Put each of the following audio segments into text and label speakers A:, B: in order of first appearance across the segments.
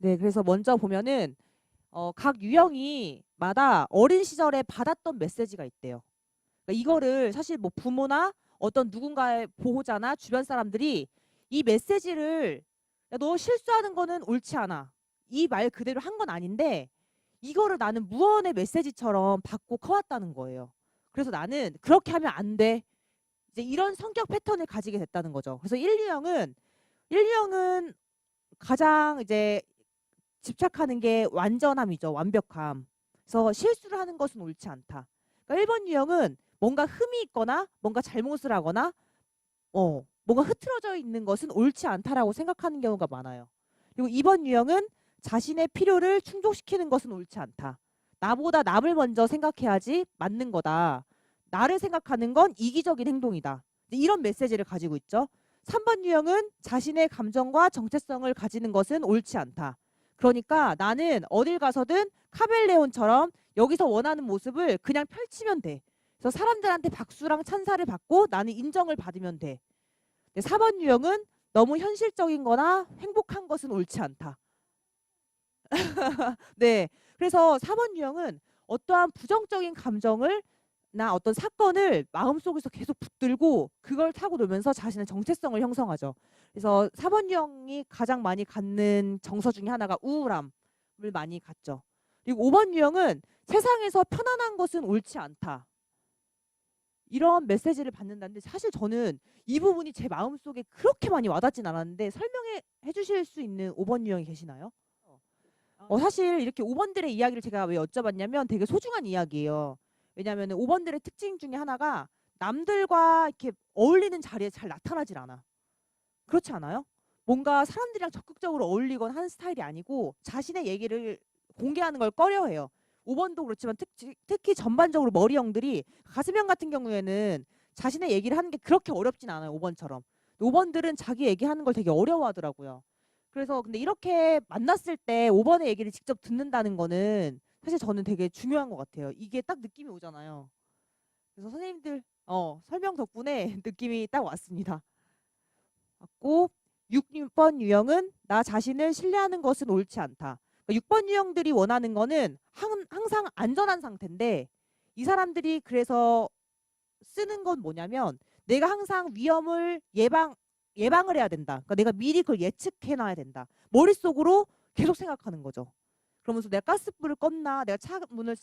A: 네, 그래서 먼저 보면은 각 유형이마다 어린 시절에 받았던 메시지가 있대요. 그러니까 이거를 사실 뭐 부모나 어떤 누군가의 보호자나 주변 사람들이 이 메시지를 야, 너 실수하는 거는 옳지 않아. 이 말 그대로 한 건 아닌데 이거를 나는 무언의 메시지처럼 받고 커왔다는 거예요. 그래서 나는 그렇게 하면 안 돼. 이제 이런 성격 패턴을 가지게 됐다는 거죠. 그래서 1유형은 가장 이제 집착하는 게 완전함이죠. 완벽함. 그래서 실수를 하는 것은 옳지 않다. 그러니까 1번 유형은 뭔가 흠이 있거나 뭔가 잘못을 하거나 뭔가 흐트러져 있는 것은 옳지 않다라고 생각하는 경우가 많아요. 그리고 2번 유형은 자신의 필요를 충족시키는 것은 옳지 않다. 나보다 남을 먼저 생각해야지 맞는 거다. 나를 생각하는 건 이기적인 행동이다. 이런 메시지를 가지고 있죠. 3번 유형은 자신의 감정과 정체성을 가지는 것은 옳지 않다. 그러니까 나는 어딜 가서든 카멜레온처럼 여기서 원하는 모습을 그냥 펼치면 돼. 그래서 사람들한테 박수랑 찬사를 받고 나는 인정을 받으면 돼. 4번 유형은 너무 현실적인 거나 행복한 것은 옳지 않다. 네. 그래서 4번 유형은 어떠한 부정적인 감정을 나 어떤 사건을 마음속에서 계속 붙들고 그걸 타고 놀면서 자신의 정체성을 형성하죠. 그래서 4번 유형이 가장 많이 갖는 정서 중에 하나가 우울함을 많이 갖죠. 그리고 5번 유형은 세상에서 편안한 것은 옳지 않다. 이런 메시지를 받는다는데 사실 저는 이 부분이 제 마음속에 그렇게 많이 와닿진 않았는데 설명해 주실 수 있는 5번 유형이 계시나요? 사실 이렇게 5번들의 이야기를 제가 왜 여쭤봤냐면 되게 소중한 이야기예요. 왜냐하면 5번들의 특징 중에 하나가 남들과 이렇게 어울리는 자리에 잘 나타나질 않아. 그렇지 않아요? 뭔가 사람들이랑 적극적으로 어울리거나 하는 스타일이 아니고 자신의 얘기를 공개하는 걸 꺼려해요. 5번도 그렇지만 특히 전반적으로 머리형들이 가슴형 같은 경우에는 자신의 얘기를 하는 게 그렇게 어렵진 않아요. 5번처럼. 5번들은 자기 얘기하는 걸 되게 어려워하더라고요. 그래서 근데 이렇게 만났을 때 5번의 얘기를 직접 듣는다는 거는 사실 저는 되게 중요한 것 같아요. 이게 딱 느낌이 오잖아요. 그래서 선생님들 설명 덕분에 느낌이 딱 왔습니다. 맞고 6번 유형은 나 자신을 신뢰하는 것은 옳지 않다. 6번 유형들이 원하는 거는 항상 안전한 상태인데 이 사람들이 그래서 쓰는 건 뭐냐면 내가 항상 위험을 예방을 해야 된다. 그러니까 내가 미리 그걸 예측해 놔야 된다. 머릿속으로 계속 생각하는 거죠. 그러면서 내가 가스불을 껐나 내가 차 문을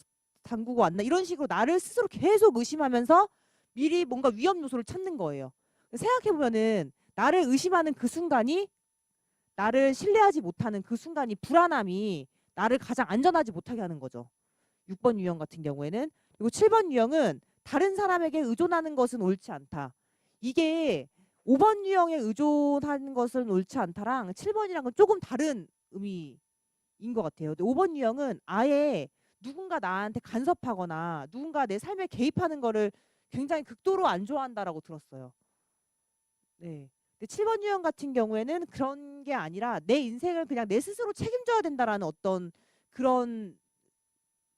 A: 잠그고 왔나 이런 식으로 나를 스스로 계속 의심하면서 미리 뭔가 위험 요소를 찾는 거예요. 생각해보면은 나를 의심하는 그 순간이 나를 신뢰하지 못하는 그 순간이 불안함이 나를 가장 안전하지 못하게 하는 거죠. 6번 유형 같은 경우에는. 그리고 7번 유형은 다른 사람에게 의존하는 것은 옳지 않다. 이게 5번 유형에 의존하는 것은 옳지 않다랑 7번이랑은 조금 다른 의미인 것 같아요. 근데 5번 유형은 아예 누군가 나한테 간섭하거나 누군가 내 삶에 개입하는 거를 굉장히 극도로 안 좋아한다라고 들었어요. 네. 근데 7번 유형 같은 경우에는 그런 게 아니라 내 인생을 그냥 내 스스로 책임져야 된다라는 어떤 그런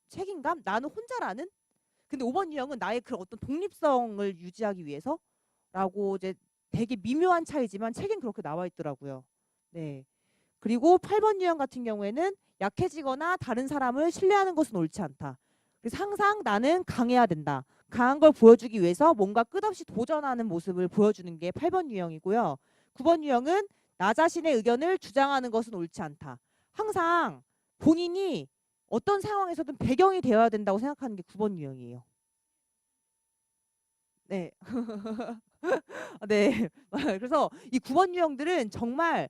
A: 책임감? 나는 혼자라는? 근데 5번 유형은 나의 그 어떤 독립성을 유지하기 위해서라고 이제 되게 미묘한 차이지만 책엔 그렇게 나와 있더라고요. 네. 그리고 8번 유형 같은 경우에는 약해지거나 다른 사람을 신뢰하는 것은 옳지 않다. 그래서 항상 나는 강해야 된다. 강한 걸 보여주기 위해서 뭔가 끝없이 도전하는 모습을 보여주는 게 8번 유형이고요. 9번 유형은 나 자신의 의견을 주장하는 것은 옳지 않다. 항상 본인이 어떤 상황에서든 배경이 되어야 된다고 생각하는 게 9번 유형이에요. 네. 네. 그래서 이 9번 유형들은 정말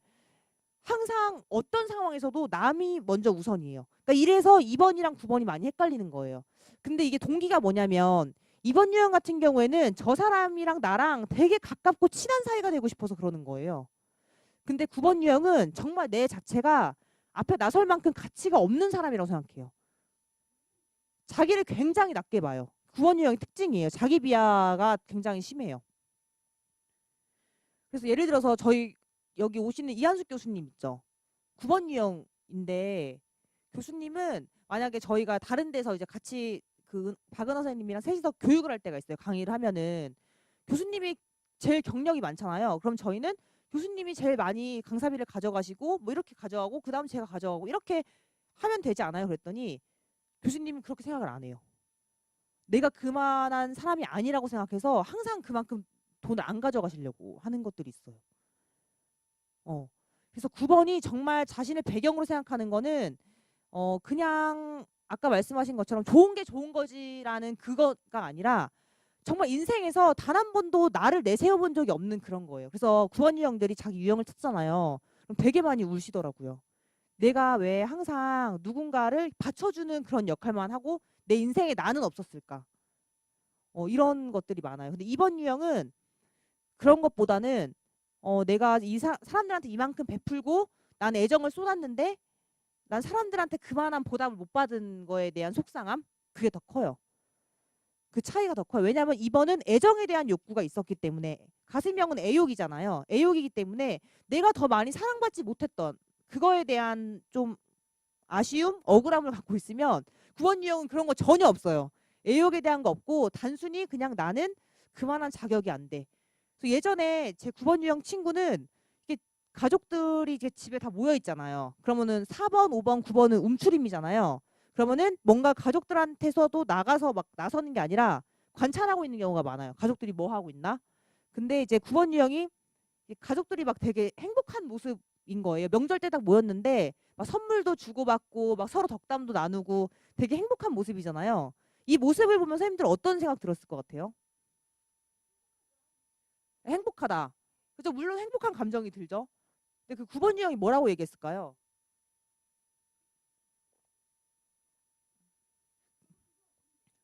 A: 항상 어떤 상황에서도 남이 먼저 우선이에요. 그러니까 이래서 2번이랑 9번이 많이 헷갈리는 거예요. 근데 이게 동기가 뭐냐면 2번 유형 같은 경우에는 저 사람이랑 나랑 되게 가깝고 친한 사이가 되고 싶어서 그러는 거예요. 근데 9번 유형은 정말 내 자체가 앞에 나설 만큼 가치가 없는 사람이라고 생각해요. 자기를 굉장히 낮게 봐요. 9번 유형의 특징이에요. 자기 비하가 굉장히 심해요. 그래서 예를 들어서 저희 여기 오시는 이한숙 교수님 있죠. 9번 유형인데 교수님은 만약에 저희가 다른 데서 이제 같이 그 박은호 선생님이랑 셋이서 교육을 할 때가 있어요. 강의를 하면은 교수님이 제일 경력이 많잖아요. 그럼 저희는 교수님이 제일 많이 강사비를 가져가시고 뭐 이렇게 가져가고 그다음 제가 가져가고 이렇게 하면 되지 않아요? 그랬더니 교수님은 그렇게 생각을 안 해요. 내가 그만한 사람이 아니라고 생각해서 항상 그만큼 돈을 안 가져가시려고 하는 것들이 있어요. 그래서 9번이 정말 자신의 배경으로 생각하는 거는 그냥 아까 말씀하신 것처럼 좋은 게 좋은 거지라는 그거가 아니라 정말 인생에서 단 한 번도 나를 내세워 본 적이 없는 그런 거예요. 그래서 9번 유형들이 자기 유형을 찾잖아요. 그럼 되게 많이 울시더라고요. 내가 왜 항상 누군가를 받쳐주는 그런 역할만 하고 내 인생에 나는 없었을까? 이런 것들이 많아요. 근데 2번 유형은 그런 것보다는 내가 사람들한테 이만큼 베풀고 난 애정을 쏟았는데 난 사람들한테 그만한 보답을 못 받은 거에 대한 속상함? 그게 더 커요. 그 차이가 더 커요. 왜냐하면 2번은 애정에 대한 욕구가 있었기 때문에 가슴형은 애욕이잖아요. 애욕이기 때문에 내가 더 많이 사랑받지 못했던 그거에 대한 좀 아쉬움, 억울함을 갖고 있으면 9번 유형은 그런 거 전혀 없어요. 애욕에 대한 거 없고 단순히 그냥 나는 그만한 자격이 안 돼. 그래서 예전에 제 9번 유형 친구는 이게 가족들이 이제 집에 다 모여 있잖아요. 그러면은 4번, 5번, 9번은 움츠림이잖아요. 그러면은 뭔가 가족들한테서도 나가서 막 나서는 게 아니라 관찰하고 있는 경우가 많아요. 가족들이 뭐 하고 있나? 근데 이제 9번 유형이 가족들이 막 되게 행복한 모습인 거예요. 명절 때 딱 모였는데 막 선물도 주고받고 막 서로 덕담도 나누고 되게 행복한 모습이잖아요. 이 모습을 보면 선생님들 어떤 생각 들었을 것 같아요? 행복하다. 그죠? 물론 행복한 감정이 들죠. 근데 그 9번 유형이 뭐라고 얘기했을까요?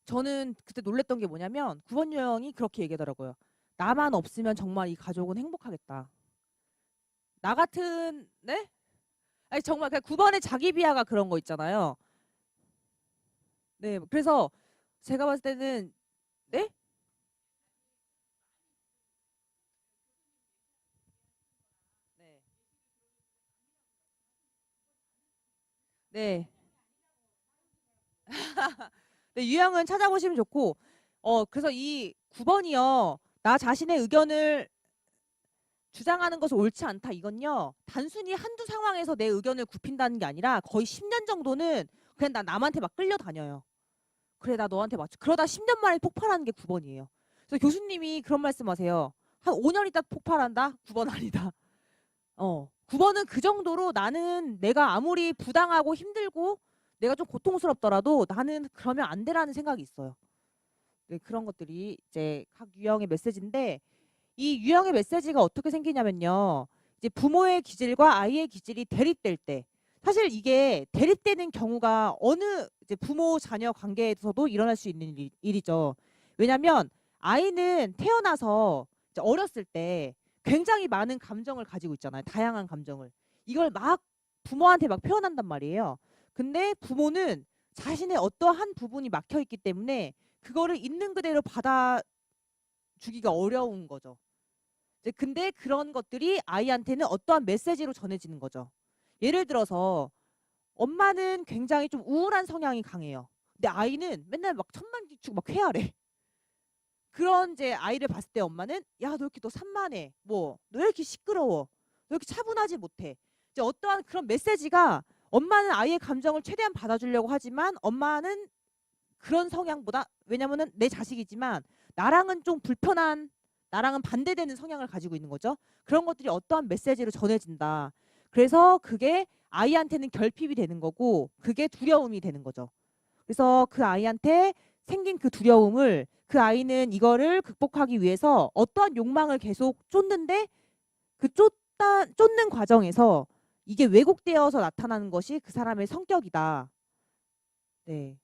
A: 저는 그때 놀랬던 게 뭐냐면 9번 유형이 그렇게 얘기하더라고요. 나만 없으면 정말 이 가족은 행복하겠다. 나 같은 네? 아니 정말 그 9번의 자기 비하가 그런 거 있잖아요. 네. 그래서 제가 봤을 때는 네? 네. 네. 네, 유형은 찾아보시면 좋고 그래서 이 9번이요. 나 자신의 의견을 주장하는 것은 옳지 않다. 이건요. 단순히 한두 상황에서 내 의견을 굽힌다는 게 아니라 거의 10년 정도는 그냥 나 남한테 막 끌려다녀요. 그래 나 너한테 맞춰. 그러다 10년 만에 폭발하는 게 9번이에요. 그래서 교수님이 그런 말씀하세요. 한 5년 있다 폭발한다? 9번 아니다. 9번은 그 정도로 나는 내가 아무리 부당하고 힘들고 내가 좀 고통스럽더라도 나는 그러면 안 되라는 생각이 있어요. 네, 그런 것들이 이제 각 유형의 메시지인데 이 유형의 메시지가 어떻게 생기냐면요. 이제 부모의 기질과 아이의 기질이 대립될 때 사실 이게 대립되는 경우가 어느 이제 부모 자녀 관계에서도 일어날 수 있는 일이죠. 왜냐하면 아이는 태어나서 이제 어렸을 때 굉장히 많은 감정을 가지고 있잖아요. 다양한 감정을. 이걸 막 부모한테 막 표현한단 말이에요. 근데 부모는 자신의 어떠한 부분이 막혀 있기 때문에 그거를 있는 그대로 받아주기가 어려운 거죠. 이제 근데 그런 것들이 아이한테는 어떠한 메시지로 전해지는 거죠. 예를 들어서 엄마는 굉장히 좀 우울한 성향이 강해요. 근데 아이는 맨날 막 천만지축 막 쾌활해. 그런 이제 아이를 봤을 때 엄마는 야, 너 이렇게 너 산만해. 뭐, 너 왜 이렇게 시끄러워? 너 이렇게 차분하지 못해. 이제 어떠한 그런 메시지가 엄마는 아이의 감정을 최대한 받아주려고 하지만 엄마는 그런 성향보다 왜냐면은 내 자식이지만 나랑은 좀 불편한 나랑은 반대되는 성향을 가지고 있는 거죠. 그런 것들이 어떠한 메시지로 전해진다. 그래서 그게 아이한테는 결핍이 되는 거고 그게 두려움이 되는 거죠. 그래서 그 아이한테 생긴 그 두려움을 그 아이는 이거를 극복하기 위해서 어떠한 욕망을 계속 쫓는데 그 쫓는 과정에서 이게 왜곡되어서 나타나는 것이 그 사람의 성격이다. 네.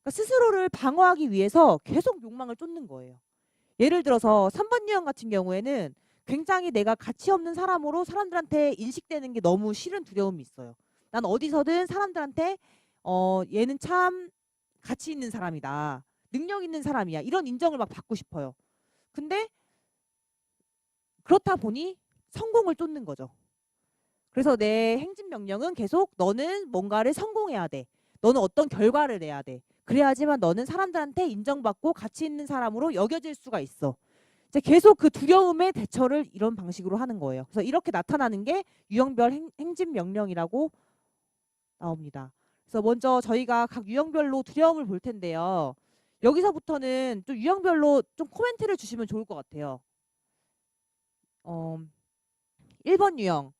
A: 그러니까 스스로를 방어하기 위해서 계속 욕망을 쫓는 거예요. 예를 들어서 3번 유형 같은 경우에는 굉장히 내가 가치 없는 사람으로 사람들한테 인식되는 게 너무 싫은 두려움이 있어요. 난 어디서든 사람들한테 얘는 참 가치 있는 사람이다. 능력 있는 사람이야. 이런 인정을 막 받고 싶어요. 근데 그렇다 보니 성공을 쫓는 거죠. 그래서 내 행진명령은 계속 너는 뭔가를 성공해야 돼. 너는 어떤 결과를 내야 돼. 그래야지만 너는 사람들한테 인정받고 가치 있는 사람으로 여겨질 수가 있어. 이제 계속 그 두려움의 대처를 이런 방식으로 하는 거예요. 그래서 이렇게 나타나는 게 유형별 행진 명령이라고 나옵니다. 그래서 먼저 저희가 각 유형별로 두려움을 볼 텐데요. 여기서부터는 좀 유형별로 좀 코멘트를 주시면 좋을 것 같아요. 1번 유형.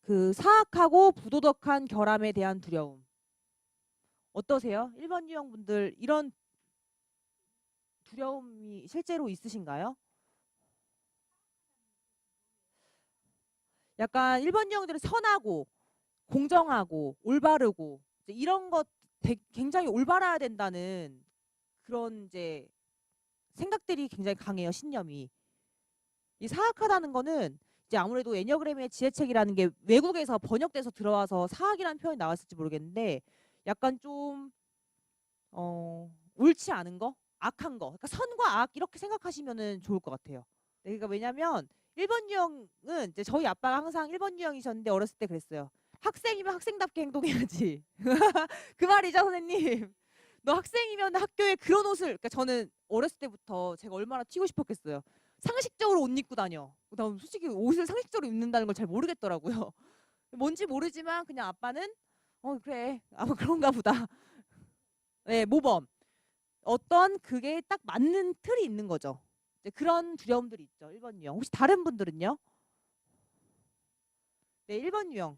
A: 그 사악하고 부도덕한 결함에 대한 두려움. 어떠세요? 1번 유형 분들 이런 두려움이 실제로 있으신가요? 약간 1번 유형들은 선하고 공정하고 올바르고 이런 것 굉장히 올바라야 된다는 그런 이제 생각들이 굉장히 강해요. 신념이. 이 사악하다는 거는 이제 아무래도 애니어그램의 지혜책이라는 게 외국에서 번역돼서 들어와서 사악이라는 표현이 나왔을지 모르겠는데 약간 좀 옳지 않은 거, 악한 거, 그러니까 선과 악 이렇게 생각하시면은 좋을 것 같아요. 네, 그러니까 왜냐면 1번 유형은 이제 저희 아빠가 항상 1번 유형이셨는데 어렸을 때 그랬어요. 학생이면 학생답게 행동해야지. 그 말이죠, 선생님. 너 학생이면 학교에 그런 옷을, 그러니까 저는 어렸을 때부터 제가 얼마나 튀고 싶었겠어요. 상식적으로 옷 입고 다녀. 난 솔직히 옷을 상식적으로 입는다는 걸 잘 모르겠더라고요. 뭔지 모르지만 그냥 아빠는 그래 아마 그런가 보다. 네, 모범. 어떤 그게 딱 맞는 틀이 있는 거죠. 이제 그런 두려움들이 있죠. 1번 유형. 혹시 다른 분들은요? 네, 1번 유형.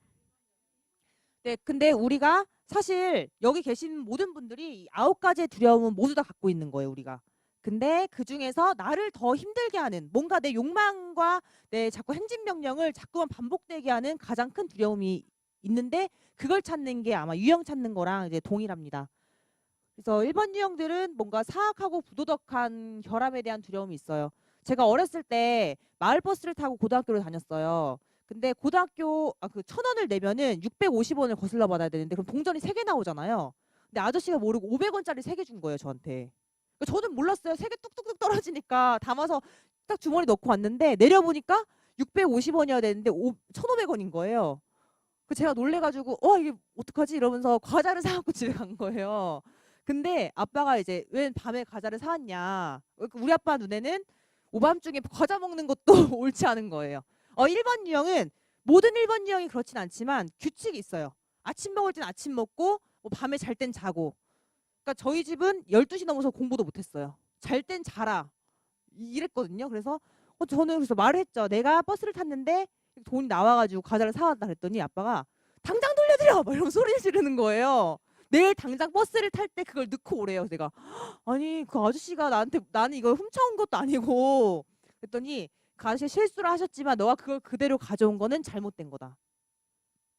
A: 네, 근데 우리가 사실 여기 계신 모든 분들이 이 9가지의 두려움은 모두 다 갖고 있는 거예요, 우리가. 근데 그 중에서 나를 더 힘들게 하는 뭔가 내 욕망과 내 자꾸 행진명령을 자꾸만 반복되게 하는 가장 큰 두려움이 있는데 그걸 찾는 게 아마 유형 찾는 거랑 이제 동일합니다. 그래서 1번 유형들은 뭔가 사악하고 부도덕한 결함에 대한 두려움이 있어요. 제가 어렸을 때 마을버스를 타고 고등학교를 다녔어요. 근데 고등학교 그 1,000원을 내면은 650원을 거슬러 받아야 되는데 그럼 동전이 3개 나오잖아요. 근데 아저씨가 모르고 500원짜리 3개 준 거예요, 저한테. 그러니까 저는 몰랐어요. 3개 뚝뚝뚝 떨어지니까 담아서 딱 주머니 넣고 왔는데 내려보니까 650원이어야 되는데 1,500원인 거예요. 그 제가 놀래가지고 이게 어떡하지 이러면서 과자를 사갖고 집에 간 거예요. 근데 아빠가 이제 왜 밤에 과자를 사왔냐. 우리 아빠 눈에는 오밤중에 과자 먹는 것도 옳지 않은 거예요. 1번 유형은 모든 1번 유형이 그렇진 않지만 규칙이 있어요. 아침 먹을 땐 아침 먹고 뭐 밤에 잘 땐 자고. 그러니까 저희 집은 12시 넘어서 공부도 못했어요. 잘 땐 자라 이랬거든요. 그래서 저는 그래서 말을 했죠. 내가 버스를 탔는데 돈이 나와가지고 과자를 사왔다 그랬더니 아빠가 당장 돌려드려! 막 이러면 소리 지르는 거예요. 내일 당장 버스를 탈 때 그걸 넣고 오래요. 내가 아니 그 아저씨가 나한테 나는 이걸 훔쳐온 것도 아니고 그랬더니 그 아저씨 실수를 하셨지만 너가 그걸 그대로 가져온 거는 잘못된 거다.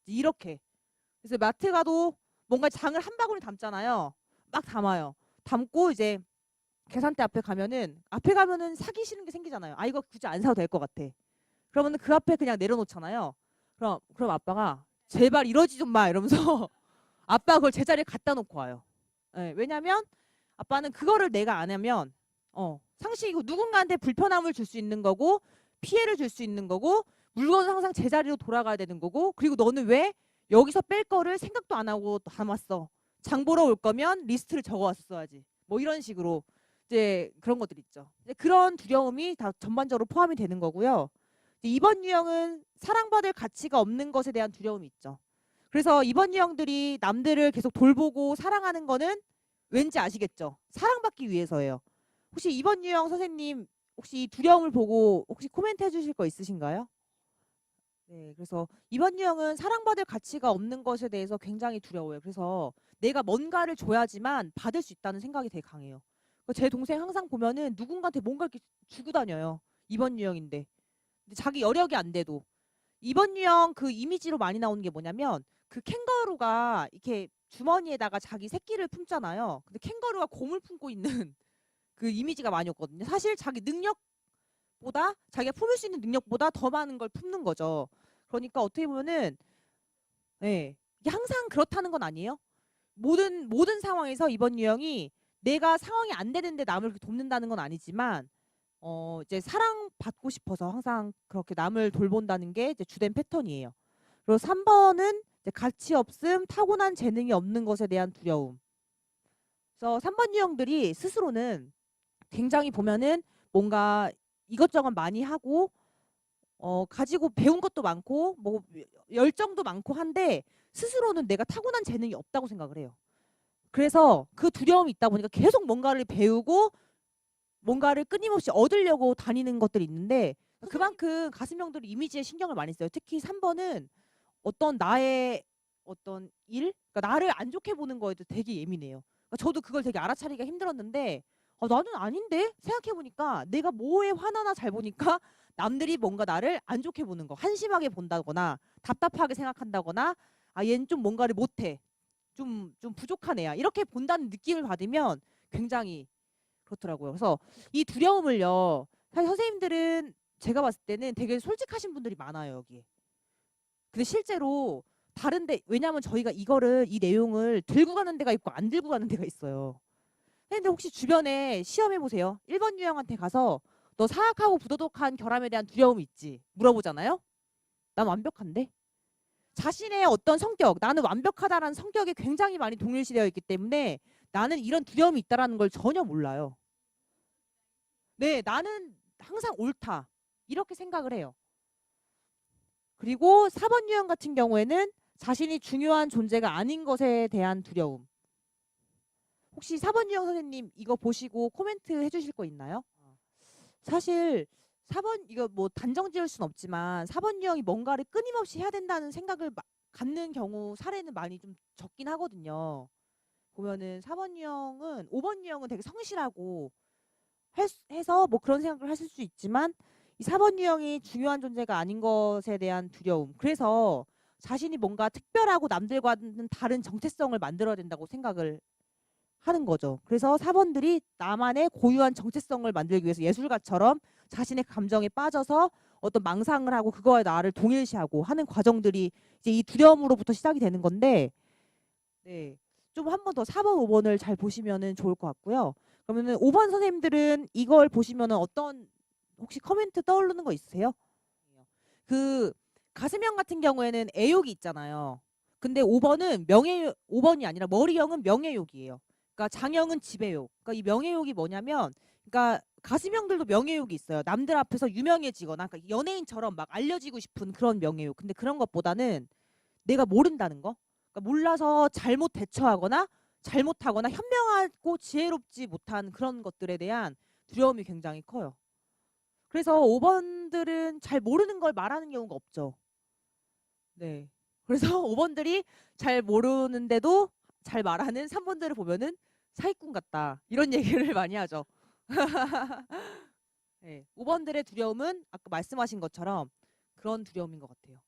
A: 이렇게. 그래서 마트 가도 뭔가 장을 한 바구니 담잖아요. 막 담아요. 담고 이제 계산대 앞에 가면은 사기 싫은 게 생기잖아요. 이거 굳이 안 사도 될 것 같아. 그러면 그 앞에 그냥 내려놓잖아요. 그럼 아빠가 제발 이러지 좀 마 이러면서 아빠가 그걸 제자리에 갖다 놓고 와요. 네, 왜냐면 아빠는 그거를 내가 안 하면 상식이고 누군가한테 불편함을 줄 수 있는 거고 피해를 줄 수 있는 거고 물건은 항상 제자리로 돌아가야 되는 거고 그리고 너는 왜 여기서 뺄 거를 생각도 안 하고 담았어. 장 보러 올 거면 리스트를 적어 왔어야지. 뭐 이런 식으로 이제 그런 것들 있죠. 이제 그런 두려움이 다 전반적으로 포함이 되는 거고요. 2번 유형은 사랑받을 가치가 없는 것에 대한 두려움이 있죠. 그래서 2번 유형들이 남들을 계속 돌보고 사랑하는 거는 왠지 아시겠죠? 사랑받기 위해서예요. 혹시 2번 유형 선생님 혹시 이 두려움을 보고 혹시 코멘트 해주실 거 있으신가요? 네, 그래서 2번 유형은 사랑받을 가치가 없는 것에 대해서 굉장히 두려워요. 그래서 내가 뭔가를 줘야지만 받을 수 있다는 생각이 되게 강해요. 제 동생 항상 보면은 누군가한테 뭔가 이렇게 주고 다녀요. 2번 유형인데. 근데 자기 여력이 안 돼도. 2번 유형 그 이미지로 많이 나오는 게 뭐냐면 그 캥거루가 이렇게 주머니에다가 자기 새끼를 품잖아요. 근데 캥거루가 곰을 품고 있는 그 이미지가 많이 없거든요. 사실 자기 능력보다 자기가 품을 수 있는 능력보다 더 많은 걸 품는 거죠. 그러니까 어떻게 보면은 이게 항상 그렇다는 건 아니에요. 모든 상황에서 2번 유형이 내가 상황이 안 되는데 남을 그렇게 돕는다는 건 아니지만 이제 사랑받고 싶어서 항상 그렇게 남을 돌본다는 게 이제 주된 패턴이에요. 그리고 3번은 이제 가치 없음, 타고난 재능이 없는 것에 대한 두려움. 그래서 3번 유형들이 스스로는 굉장히 보면은 뭔가 이것저것 많이 하고 가지고 배운 것도 많고 뭐 열정도 많고 한데 스스로는 내가 타고난 재능이 없다고 생각을 해요. 그래서 그 두려움이 있다 보니까 계속 뭔가를 배우고 뭔가를 끊임없이 얻으려고 다니는 것들이 있는데 그만큼 가슴형들이 이미지에 신경을 많이 써요. 특히 3번은 어떤 나의 어떤 일, 그러니까 나를 안 좋게 보는 거에도 되게 예민해요. 그러니까 저도 그걸 되게 알아차리기가 힘들었는데 나는 아닌데 생각해보니까 내가 뭐에 화나나 잘 보니까 남들이 뭔가 나를 안 좋게 보는 거, 한심하게 본다거나 답답하게 생각한다거나 얘는 좀 뭔가를 못해, 좀 부족한 애야 이렇게 본다는 느낌을 받으면 굉장히 그렇더라고요. 그래서 이 두려움을요, 사실 선생님들은 제가 봤을 때는 되게 솔직하신 분들이 많아요 여기에. 근데 실제로 다른데, 왜냐하면 저희가 이 내용을 들고 가는 데가 있고 안 들고 가는 데가 있어요. 근데 혹시 주변에 시험해 보세요. 1번 유형한테 가서 너 사악하고 부도덕한 결함에 대한 두려움이 있지? 물어보잖아요. 난 완벽한데? 자신의 어떤 성격, 나는 완벽하다라는 성격에 굉장히 많이 동일시되어 있기 때문에 나는 이런 두려움이 있다라는 걸 전혀 몰라요. 네, 나는 항상 옳다. 이렇게 생각을 해요. 그리고 4번 유형 같은 경우에는 자신이 중요한 존재가 아닌 것에 대한 두려움. 혹시 4번 유형 선생님 이거 보시고 코멘트 해주실 거 있나요? 사실 4번 이거 뭐 단정 지을 순 없지만 4번 유형이 뭔가를 끊임없이 해야 된다는 생각을 갖는 경우 사례는 많이 좀 적긴 하거든요. 보면은 4번 유형은 5번 유형은 되게 성실하고 해서 뭐 그런 생각을 하실 수 있지만 이 4번 유형이 중요한 존재가 아닌 것에 대한 두려움. 그래서 자신이 뭔가 특별하고 남들과는 다른 정체성을 만들어야 된다고 생각을 하는 거죠. 그래서 4번들이 나만의 고유한 정체성을 만들기 위해서 예술가처럼 자신의 감정에 빠져서 어떤 망상을 하고 그거에 나를 동일시하고 하는 과정들이 이제 이 두려움으로부터 시작이 되는 건데, 네, 좀 한 번 더 4번, 5번을 잘 보시면은 좋을 것 같고요. 그러면은 5번 선생님들은 이걸 보시면은 어떤 혹시 코멘트 떠오르는 거 있으세요? 그 가슴형 같은 경우에는 애욕이 있잖아요. 근데 5번이 아니라 머리형은 명예욕이에요. 그러니까 장형은 지배욕. 그러니까 이 명예욕이 뭐냐면, 그러니까 가슴형들도 명예욕이 있어요. 남들 앞에서 유명해지거나, 그러니까 연예인처럼 막 알려지고 싶은 그런 명예욕. 근데 그런 것보다는 내가 모른다는 거. 그러니까 몰라서 잘못 대처하거나 잘못하거나 현명하고 지혜롭지 못한 그런 것들에 대한 두려움이 굉장히 커요. 그래서 5번들은 잘 모르는 걸 말하는 경우가 없죠. 네. 그래서 5번들이 잘 모르는데도 잘 말하는 3번들을 보면은 사기꾼 같다. 이런 얘기를 많이 하죠. 네. 5번들의 두려움은 아까 말씀하신 것처럼 그런 두려움인 것 같아요.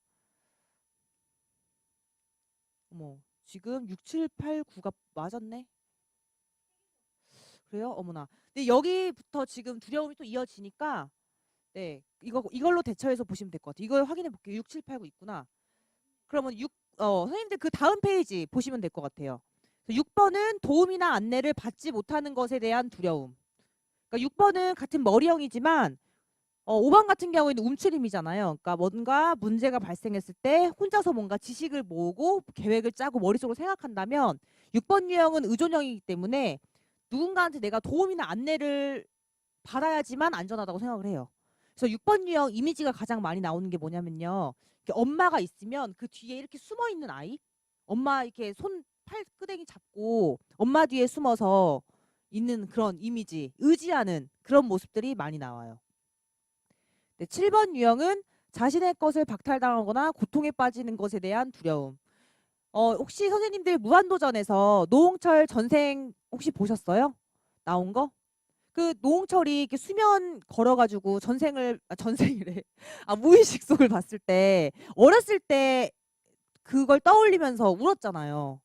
A: 어머, 지금 6, 7, 8, 9가 맞았네? 그래요? 어머나. 근데 여기부터 지금 두려움이 또 이어지니까, 네, 이걸로 대처해서 보시면 될 것 같아요. 이걸 확인해 볼게요. 6, 7, 8, 9 있구나. 그러면 선생님들 그 다음 페이지 보시면 될 것 같아요. 6번은 도움이나 안내를 받지 못하는 것에 대한 두려움. 그러니까 6번은 같은 머리형이지만 5번 같은 경우에는 움츠림이잖아요. 그러니까 뭔가 문제가 발생했을 때 혼자서 뭔가 지식을 모으고 계획을 짜고 머릿속으로 생각한다면 6번 유형은 의존형이기 때문에 누군가한테 내가 도움이나 안내를 받아야지만 안전하다고 생각을 해요. 그래서 6번 유형 이미지가 가장 많이 나오는 게 뭐냐면요. 이렇게 엄마가 있으면 그 뒤에 이렇게 숨어 있는 아이, 엄마 이렇게 팔 끄댕이 잡고 엄마 뒤에 숨어서 있는 그런 이미지, 의지하는 그런 모습들이 많이 나와요. 네, 7번 유형은 자신의 것을 박탈당하거나 고통에 빠지는 것에 대한 두려움. 혹시 선생님들 무한도전에서 노홍철 전생 혹시 보셨어요? 나온 거? 그 노홍철이 이렇게 수면 걸어가지고 전생이래. 무의식 속을 봤을 때 어렸을 때 그걸 떠올리면서 울었잖아요.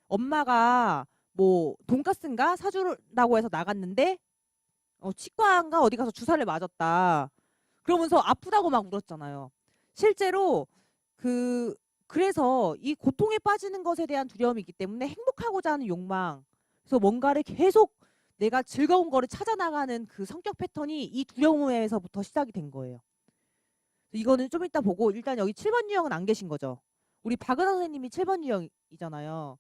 A: 엄마가 뭐 돈가스인가 사주라고 해서 나갔는데 치과인가 어디 가서 주사를 맞았다. 그러면서 아프다고 막 울었잖아요. 실제로 그래서 이 고통에 빠지는 것에 대한 두려움이 있기 때문에 행복하고자 하는 욕망, 그래서 뭔가를 계속 내가 즐거운 거를 찾아 나가는 그 성격 패턴이 이 두려움에서부터 시작이 된 거예요. 이거는 좀 이따 보고 일단 여기 7번 유형은 안 계신 거죠. 우리 박은하 선생님이 7번 유형이잖아요.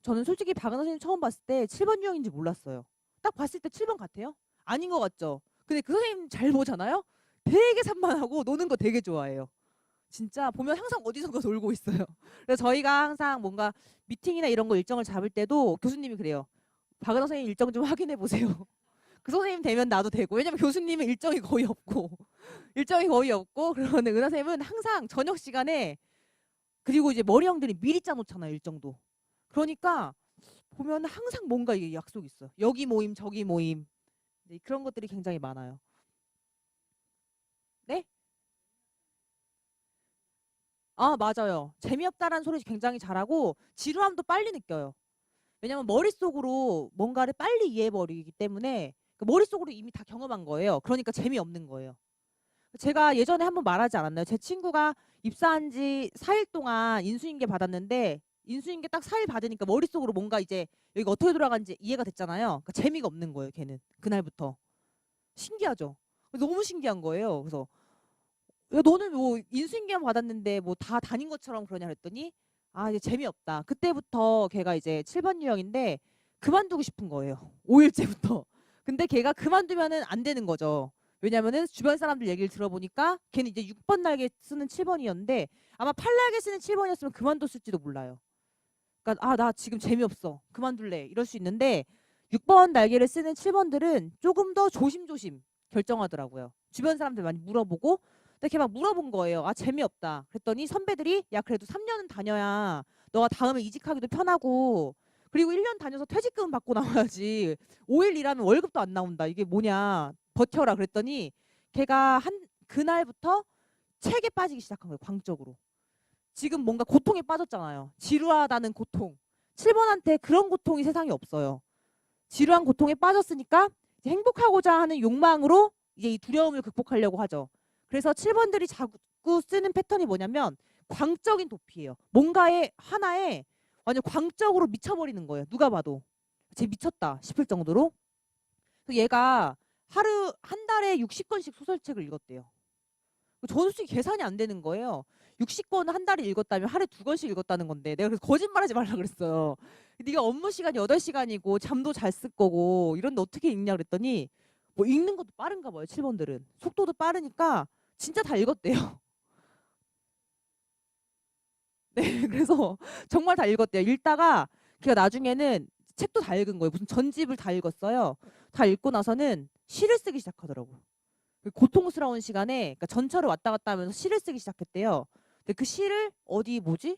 A: 저는 솔직히 박은하 선생님 처음 봤을 때 7번 유형인지 몰랐어요. 딱 봤을 때 7번 같아요? 아닌 것 같죠? 근데 그 선생님 잘 보잖아요. 되게 산만하고 노는 거 되게 좋아해요. 진짜 보면 항상 어디선가 놀고 있어요. 그래서 저희가 항상 뭔가 미팅이나 이런 거 일정을 잡을 때도 교수님이 그래요. 박은호 선생님 일정 좀 확인해 보세요. 그 선생님 되면 나도 되고. 왜냐면 교수님은 일정이 거의 없고 일정이 거의 없고 그러면 은하 선생님은 항상 저녁 시간에 그리고 이제 머리형들이 미리 짜놓잖아요 일정도. 그러니까 보면 항상 뭔가 이게 약속이 있어요. 여기 모임 저기 모임. 네, 그런 것들이 굉장히 많아요. 네? 아 맞아요. 재미없다라는 소리 굉장히 잘하고 지루함도 빨리 느껴요. 왜냐면 머릿속으로 뭔가를 빨리 이해해버리기 때문에 그 머릿속으로 이미 다 경험한 거예요. 그러니까 재미없는 거예요. 제가 예전에 한번 말하지 않았나요? 제 친구가 입사한 지 4일 동안 인수인계 받았는데 인수인계 딱 4일 받으니까 머릿속으로 뭔가 이제 여기가 어떻게 돌아가는지 이해가 됐잖아요. 그러니까 재미가 없는 거예요. 걔는 그날부터. 신기하죠? 너무 신기한 거예요. 그래서 야, 너는 뭐 인수인계만 받았는데 뭐 다 다닌 것처럼 그러냐 그랬더니 아 이제 재미없다. 그때부터 걔가 이제 7번 유형인데 그만두고 싶은 거예요. 5일째부터. 근데 걔가 그만두면은 안 되는 거죠. 왜냐면은 주변 사람들 얘기를 들어보니까 걔는 이제 6번 날개 쓰는 7번이었는데 아마 8날개 쓰는 7번이었으면 그만뒀을지도 몰라요. 그러니까 아 나 지금 재미없어. 그만둘래. 이럴 수 있는데 6번 날개를 쓰는 7번들은 조금 더 조심조심 결정하더라고요. 주변 사람들 많이 물어보고 근데 걔 막 물어본 거예요. 아 재미없다. 그랬더니 선배들이 야 그래도 3년은 다녀야 너가 다음에 이직하기도 편하고 그리고 1년 다녀서 퇴직금 받고 나와야지 5일 일하면 월급도 안 나온다. 이게 뭐냐. 버텨라. 그랬더니 걔가 한 그날부터 책에 빠지기 시작한 거예요. 광적으로. 지금 뭔가 고통에 빠졌잖아요. 지루하다는 고통. 7번한테 그런 고통이 세상에 없어요. 지루한 고통에 빠졌으니까 이제 행복하고자 하는 욕망으로 이제 이 두려움을 극복하려고 하죠. 그래서 7번들이 자꾸 쓰는 패턴이 뭐냐면 광적인 도피예요. 뭔가에 하나에 완전 광적으로 미쳐버리는 거예요. 누가 봐도. 쟤 미쳤다 싶을 정도로. 그래서 얘가 하루 한 달에 60권씩 소설책을 읽었대요. 저는 솔직히 계산이 안 되는 거예요. 60권을 한 달에 읽었다면 하루에 2권씩 읽었다는 건데 내가 그래서 거짓말하지 말라 그랬어요. 네가 업무 시간이 8시간이고 잠도 잘 쓸 거고 이런데 어떻게 읽냐 그랬더니 뭐 읽는 것도 빠른가 봐요. 7번들은. 속도도 빠르니까 진짜 다 읽었대요. 네, 그래서 정말 다 읽었대요. 읽다가 걔가 나중에는 책도 다 읽은 거예요. 무슨 전집을 다 읽었어요. 다 읽고 나서는 시를 쓰기 시작하더라고요. 그 고통스러운 시간에 그러니까 전철을 왔다 갔다 하면서 시를 쓰기 시작했대요. 근데 그 시를 어디 뭐지?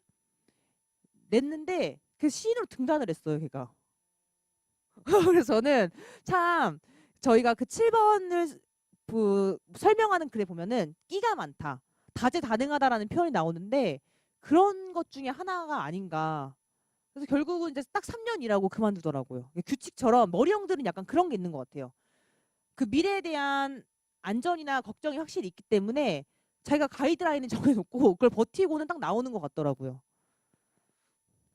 A: 냈는데 그 시인으로 등단을 했어요, 걔가. 그래서 저는 참 저희가 그 7번을 그 설명하는 글에 보면은 끼가 많다. 다재다능하다라는 표현이 나오는데 그런 것 중에 하나가 아닌가. 그래서 결국은 이제 딱 3년 일하고 그만두더라고요. 규칙처럼 머리형들은 약간 그런 게 있는 것 같아요. 그 미래에 대한 안전이나 걱정이 확실히 있기 때문에 자기가 가이드라인을 정해놓고 그걸 버티고는 딱 나오는 것 같더라고요.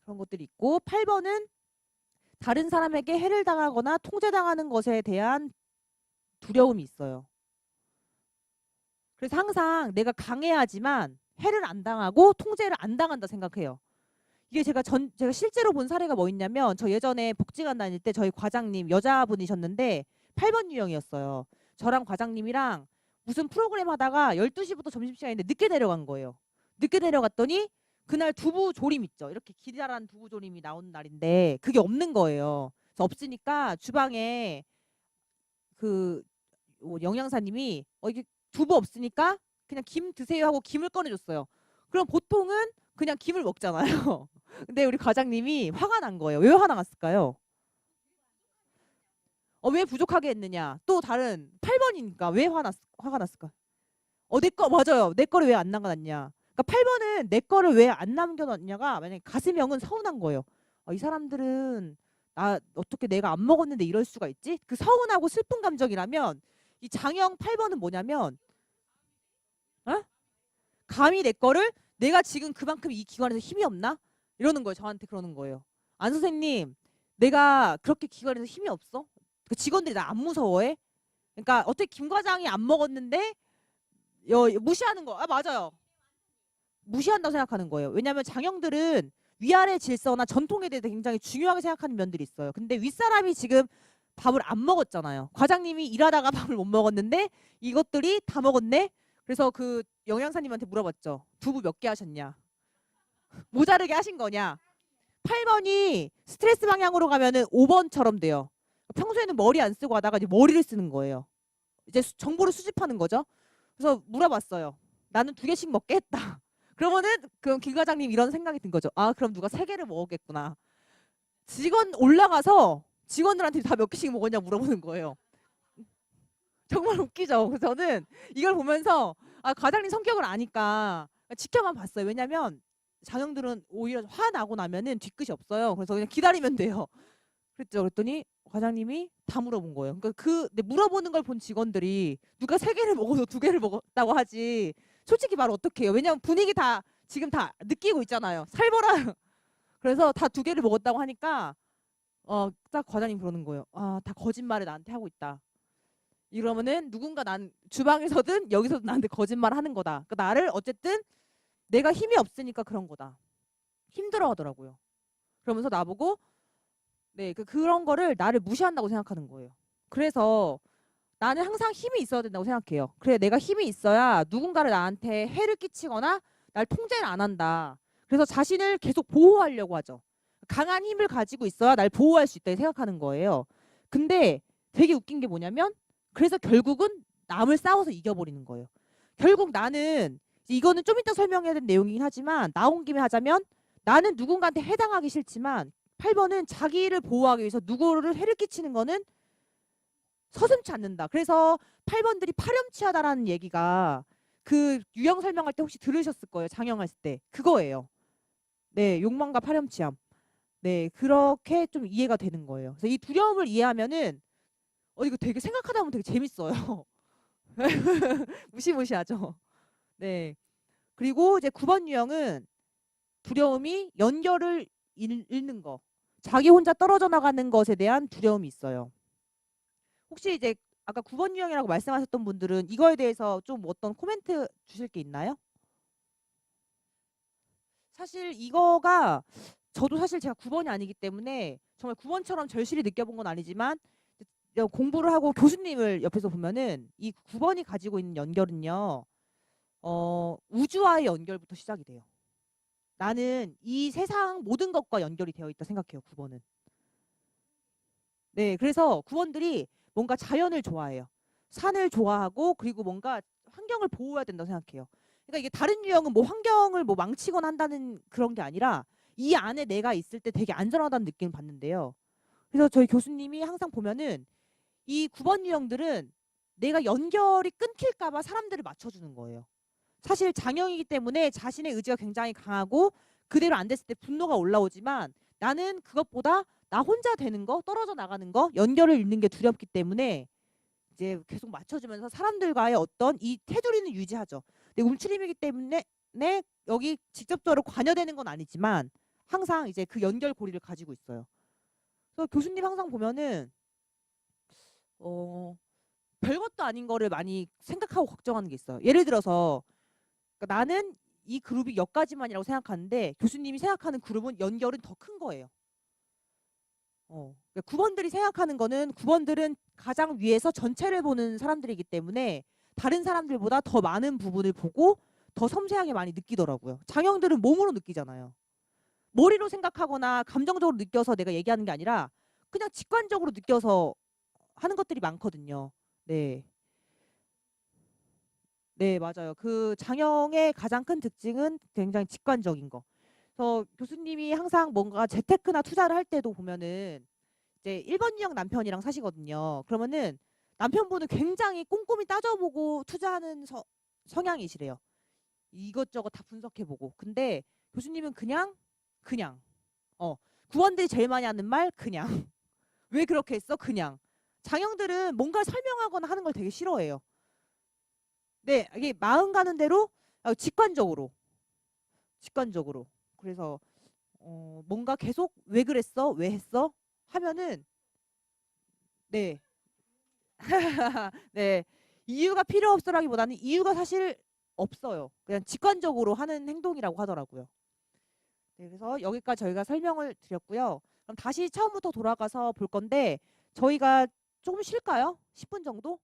A: 그런 것들이 있고 8번은 다른 사람에게 해를 당하거나 통제당하는 것에 대한 두려움이 있어요. 그래서 항상 내가 강해야지만 해를 안 당하고 통제를 안 당한다 생각해요. 이게 제가 실제로 본 사례가 뭐 있냐면 저 예전에 복지관 다닐 때 저희 과장님 여자분이셨는데 8번 유형이었어요. 저랑 과장님이랑 무슨 프로그램 하다가 12시부터 점심시간인데 늦게 내려간 거예요. 늦게 내려갔더니 그날 두부 조림 있죠. 이렇게 기다란 두부 조림이 나오는 날인데 그게 없는 거예요. 그래서 없으니까 주방에 그 영양사님이 이게 두부 없으니까 그냥 김 드세요 하고 김을 꺼내줬어요. 그럼 보통은 그냥 김을 먹잖아요. 근데 우리 과장님이 화가 난 거예요. 왜 화가 났을까요? 왜 부족하게 했느냐? 또 다른 8번이니까 왜 화가 났을까? 내 거 맞아요. 내 거를 왜 안 남겨놨냐? 그러니까 8번은 내 거를 왜 안 남겨놨냐가 만약에 가슴형은 서운한 거예요. 이 사람들은 나 어떻게 내가 안 먹었는데 이럴 수가 있지? 그 서운하고 슬픈 감정이라면 이 장형 8번은 뭐냐면 어? 감히 내 거를 내가 지금 그만큼 이 기관에서 힘이 없나? 이러는 거예요. 저한테 그러는 거예요. 안 선생님, 내가 그렇게 기관에서 힘이 없어? 그 직원들이 나 안 무서워해? 그러니까 어떻게 김 과장이 안 먹었는데 무시하는 거. 아 맞아요. 무시한다고 생각하는 거예요. 왜냐하면 장형들은 위아래 질서나 전통에 대해서 굉장히 중요하게 생각하는 면들이 있어요. 근데 윗사람이 지금 밥을 안 먹었잖아요. 과장님이 일하다가 밥을 못 먹었는데 이것들이 다 먹었네. 그래서 그 영양사님한테 물어봤죠. 두부 몇 개 하셨냐? 모자르게 하신 거냐? 8번이 스트레스 방향으로 가면은 5번처럼 돼요. 평소에는 머리 안 쓰고 하다가 이제 머리를 쓰는 거예요. 이제 정보를 수집하는 거죠. 그래서 물어봤어요. 나는 2개씩 먹게 했다. 그러면은 그럼 김 과장님 이런 생각이 든 거죠. 아, 그럼 누가 3개를 먹었겠구나. 직원 올라가서 직원들한테 다 몇 개씩 먹었냐 물어보는 거예요. 정말 웃기죠. 그래서 저는 이걸 보면서 아, 과장님 성격을 아니까 지켜만 봤어요. 왜냐면 장형들은 오히려 화나고 나면은 뒤끝이 없어요. 그래서 그냥 기다리면 돼요. 그랬죠. 그랬더니 과장님이 다 물어본 거예요. 그러니까 근데 물어보는 걸 본 직원들이 누가 3개를 먹어도 2개를 먹었다고 하지. 솔직히 말 어떡해요. 왜냐면 분위기 다 지금 다 느끼고 있잖아요. 살벌한. 그래서 다 2개를 먹었다고 하니까 딱 과장님 그러는 거예요. 아, 다 거짓말을 나한테 하고 있다. 이러면은 누군가 난 주방에서든 여기서든 나한테 거짓말 하는 거다. 그러니까 나를 어쨌든 내가 힘이 없으니까 그런 거다. 힘들어 하더라고요. 그러면서 나보고 네, 그런 거를 나를 무시한다고 생각하는 거예요. 그래서 나는 항상 힘이 있어야 된다고 생각해요. 그래, 내가 힘이 있어야 누군가를 나한테 해를 끼치거나 날 통제를 안 한다. 그래서 자신을 계속 보호하려고 하죠. 강한 힘을 가지고 있어야 날 보호할 수 있다 생각하는 거예요. 근데 되게 웃긴 게 뭐냐면 그래서 결국은 남을 싸워서 이겨버리는 거예요. 결국 나는 이거는 좀 이따 설명해야 되는 내용이긴 하지만 나온 김에 하자면 나는 누군가한테 해당하기 싫지만 8번은 자기를 보호하기 위해서 누구를 해를 끼치는 거는 서슴지 않는다. 그래서 8번들이 파렴치하다라는 얘기가 그 유형 설명할 때 혹시 들으셨을 거예요. 장형했을 때. 그거예요. 네, 욕망과 파렴치함. 네, 그렇게 좀 이해가 되는 거예요. 그래서 이 두려움을 이해하면은 이거 되게 생각하다 보면 되게 재밌어요. 무시무시하죠. 네. 그리고 이제 9번 유형은 두려움이 연결을 잃는 거. 자기 혼자 떨어져 나가는 것에 대한 두려움이 있어요. 혹시 이제 아까 9번 유형이라고 말씀하셨던 분들은 이거에 대해서 좀 어떤 코멘트 주실 게 있나요? 사실 이거가 저도 사실 제가 9번이 아니기 때문에 정말 9번처럼 절실히 느껴본 건 아니지만 공부를 하고 교수님을 옆에서 보면은 이 9번이 가지고 있는 연결은요. 우주와의 연결부터 시작이 돼요. 나는 이 세상 모든 것과 연결이 되어 있다 생각해요. 9번은. 네, 그래서 9번들이 뭔가 자연을 좋아해요. 산을 좋아하고 그리고 뭔가 환경을 보호해야 된다고 생각해요. 그러니까 이게 다른 유형은 뭐 환경을 뭐 망치거나 한다는 그런 게 아니라 이 안에 내가 있을 때 되게 안전하다는 느낌을 받는데요. 그래서 저희 교수님이 항상 보면은 이 9번 유형들은 내가 연결이 끊길까 봐 사람들을 맞춰주는 거예요. 사실 장형이기 때문에 자신의 의지가 굉장히 강하고 그대로 안 됐을 때 분노가 올라오지만 나는 그것보다 나 혼자 되는 거, 떨어져 나가는 거, 연결을 잃는 게 두렵기 때문에 이제 계속 맞춰주면서 사람들과의 어떤 이 테두리는 유지하죠. 근데 움츠림이기 때문에 여기 직접적으로 관여되는 건 아니지만 항상 이제 그 연결고리를 가지고 있어요. 그래서 교수님 항상 보면은 별것도 아닌 거를 많이 생각하고 걱정하는 게 있어요. 예를 들어서 그러니까 나는 이 그룹이 여기까지만이라고 생각하는데 교수님이 생각하는 그룹은 연결은 더 큰 거예요. 그러니까 9번들이 생각하는 거는 9번들은 가장 위에서 전체를 보는 사람들이기 때문에 다른 사람들보다 더 많은 부분을 보고 더 섬세하게 많이 느끼더라고요. 장형들은 몸으로 느끼잖아요. 머리로 생각하거나 감정적으로 느껴서 내가 얘기하는 게 아니라 그냥 직관적으로 느껴서 하는 것들이 많거든요. 네. 네, 맞아요. 그 장형의 가장 큰 특징은 굉장히 직관적인 거. 그래서 교수님이 항상 뭔가 재테크나 투자를 할 때도 보면은 이제 1번 유형 남편이랑 사시거든요. 그러면은 남편분은 굉장히 꼼꼼히 따져보고 투자하는 성향이시래요. 이것저것 다 분석해보고. 근데 교수님은 그냥 구원들이 제일 많이 하는 말 그냥 왜 그렇게 했어? 그냥 장형들은 뭔가 설명하거나 하는 걸 되게 싫어해요. 네, 이게 마음 가는 대로 직관적으로. 그래서 뭔가 계속 왜 그랬어? 왜 했어? 하면은 네. 네. 이유가 필요 없어라기보다는 이유가 사실 없어요. 그냥 직관적으로 하는 행동이라고 하더라고요. 네, 그래서 여기까지 저희가 설명을 드렸고요. 그럼 다시 처음부터 돌아가서 볼 건데 저희가 조금 쉴까요? 10분 정도?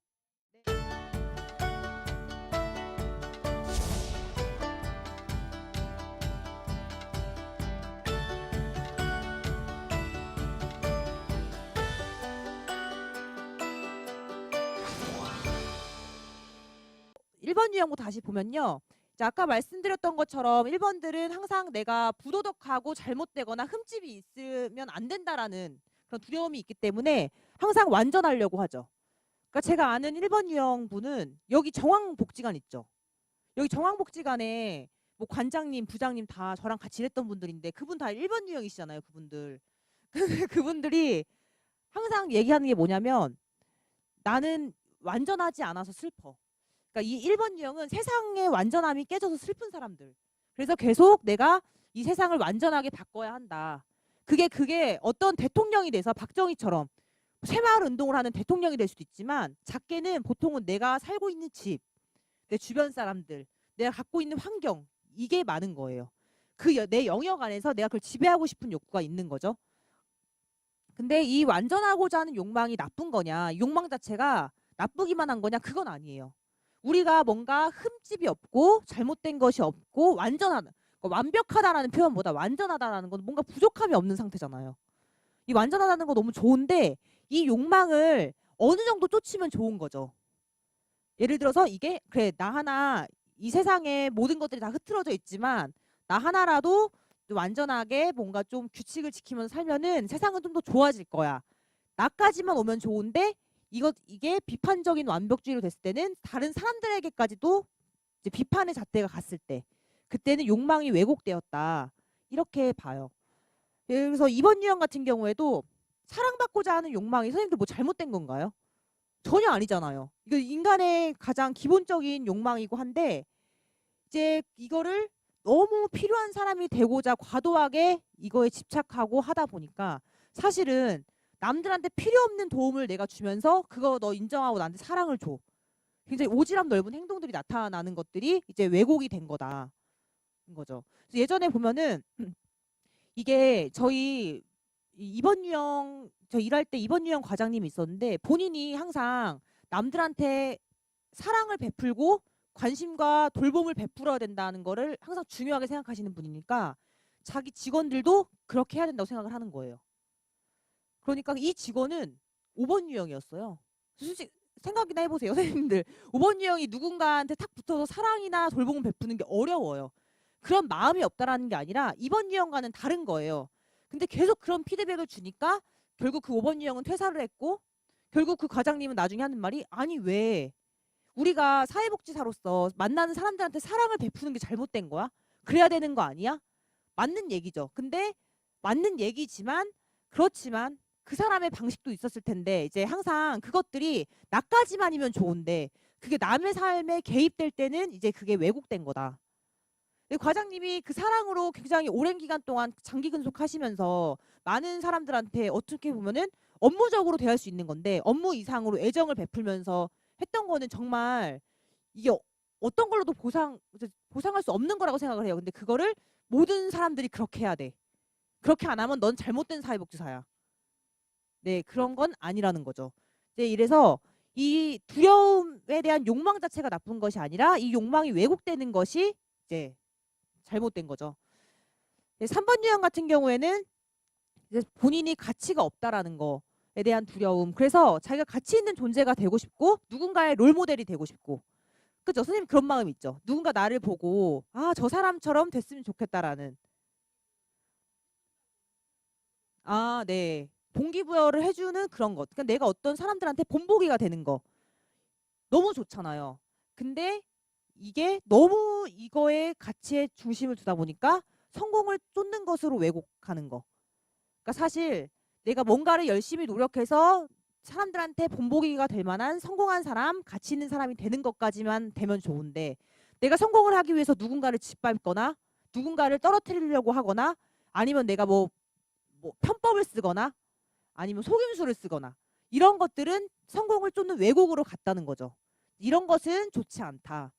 A: 1번 유형부터 다시 보면요. 자, 아까 말씀드렸던 것처럼 1번들은 항상 내가 부도덕하고 잘못되거나 흠집이 있으면 안 된다라는 그런 두려움이 있기 때문에 항상 완전하려고 하죠. 그러니까 제가 아는 1번 유형 분은 여기 정황복지관 있죠. 여기 정황복지관에 뭐 관장님, 부장님 다 저랑 같이 일했던 분들인데 그분 다 1번 유형이시잖아요. 그분들. 그분들이 항상 얘기하는 게 뭐냐면 나는 완전하지 않아서 슬퍼. 그러니까 이 1번 유형은 세상의 완전함이 깨져서 슬픈 사람들. 그래서 계속 내가 이 세상을 완전하게 바꿔야 한다. 그게 어떤 대통령이 돼서 박정희처럼 새마을 운동을 하는 대통령이 될 수도 있지만 작게는 보통은 내가 살고 있는 집, 내 주변 사람들, 내가 갖고 있는 환경 이게 많은 거예요. 내 영역 안에서 내가 그걸 지배하고 싶은 욕구가 있는 거죠. 근데 이 완전하고자 하는 욕망이 나쁜 거냐, 욕망 자체가 나쁘기만 한 거냐, 그건 아니에요. 우리가 뭔가 흠집이 없고 잘못된 것이 없고 완전하다, 완벽하다라는 표현보다 완전하다라는 건 뭔가 부족함이 없는 상태잖아요. 이 완전하다는 거 너무 좋은데 이 욕망을 어느 정도 쫓으면 좋은 거죠. 예를 들어서 이게 그래 나 하나 이 세상에 모든 것들이 다 흐트러져 있지만 나 하나라도 완전하게 뭔가 좀 규칙을 지키면서 살면은 세상은 좀 더 좋아질 거야. 나까지만 오면 좋은데 이게 비판적인 완벽주의로 됐을 때는 다른 사람들에게까지도 이제 비판의 잣대가 갔을 때 그때는 욕망이 왜곡되었다. 이렇게 봐요. 그래서 이번 유형 같은 경우에도 사랑받고자 하는 욕망이 선생님들 뭐 잘못된 건가요? 전혀 아니잖아요. 이거 인간의 가장 기본적인 욕망이고 한데 이제 이거를 너무 필요한 사람이 되고자 과도하게 이거에 집착하고 하다 보니까 사실은 남들한테 필요 없는 도움을 내가 주면서 그거 너 인정하고 나한테 사랑을 줘. 굉장히 오지랖 넓은 행동들이 나타나는 것들이 이제 왜곡이 된 거다. 거죠. 예전에 보면은 이게 저희 이번 유형 저 일할 때 이번 유형 과장님이 있었는데 본인이 항상 남들한테 사랑을 베풀고 관심과 돌봄을 베풀어야 된다는 거를 항상 중요하게 생각하시는 분이니까 자기 직원들도 그렇게 해야 된다고 생각을 하는 거예요. 그러니까 이 직원은 5번 유형이었어요. 솔직히 생각이나 해보세요. 선생님들 5번 유형이 누군가한테 탁 붙어서 사랑이나 돌봄을 베푸는 게 어려워요. 그런 마음이 없다라는 게 아니라 2번 유형과는 다른 거예요. 근데 계속 그런 피드백을 주니까 결국 그 5번 유형은 퇴사를 했고 결국 그 과장님은 나중에 하는 말이 아니 왜 우리가 사회복지사로서 만나는 사람들한테 사랑을 베푸는 게 잘못된 거야? 그래야 되는 거 아니야? 맞는 얘기죠. 근데 맞는 얘기지만 그렇지만 그 사람의 방식도 있었을 텐데 이제 항상 그것들이 나까지만이면 좋은데 그게 남의 삶에 개입될 때는 이제 그게 왜곡된 거다. 과장님이 그 사랑으로 굉장히 오랜 기간 동안 장기 근속하시면서 많은 사람들한테 어떻게 보면은 업무적으로 대할 수 있는 건데 업무 이상으로 애정을 베풀면서 했던 거는 정말 이게 어떤 걸로도 보상할 수 없는 거라고 생각을 해요. 근데 그거를 모든 사람들이 그렇게 해야 돼. 그렇게 안 하면 넌 잘못된 사회복지사야. 네, 그런 건 아니라는 거죠. 이제 이래서 이 두려움에 대한 욕망 자체가 나쁜 것이 아니라 이 욕망이 왜곡되는 것이 이제 잘못된 거죠. 3번 유형 같은 경우에는 이제 본인이 가치가 없다라는 거에 대한 두려움. 그래서 자기가 가치 있는 존재가 되고 싶고 누군가의 롤모델이 되고 싶고. 그죠? 선생님 그런 마음 있죠. 누군가 나를 보고 아, 저 사람처럼 됐으면 좋겠다라는. 아, 네. 동기부여를 해주는 그런 것. 그러니까 내가 어떤 사람들한테 본보기가 되는 거. 너무 좋잖아요. 근데 이게 너무 이거에 가치에 중심을 두다 보니까 성공을 쫓는 것으로 왜곡하는 거. 그러니까 사실 내가 뭔가를 열심히 노력해서 사람들한테 본보기가 될 만한 성공한 사람, 가치 있는 사람이 되는 것까지만 되면 좋은데 내가 성공을 하기 위해서 누군가를 짓밟거나 누군가를 떨어뜨리려고 하거나 아니면 내가 뭐 편법을 쓰거나 아니면 속임수를 쓰거나 이런 것들은 성공을 쫓는 왜곡으로 갔다는 거죠. 이런 것은 좋지 않다.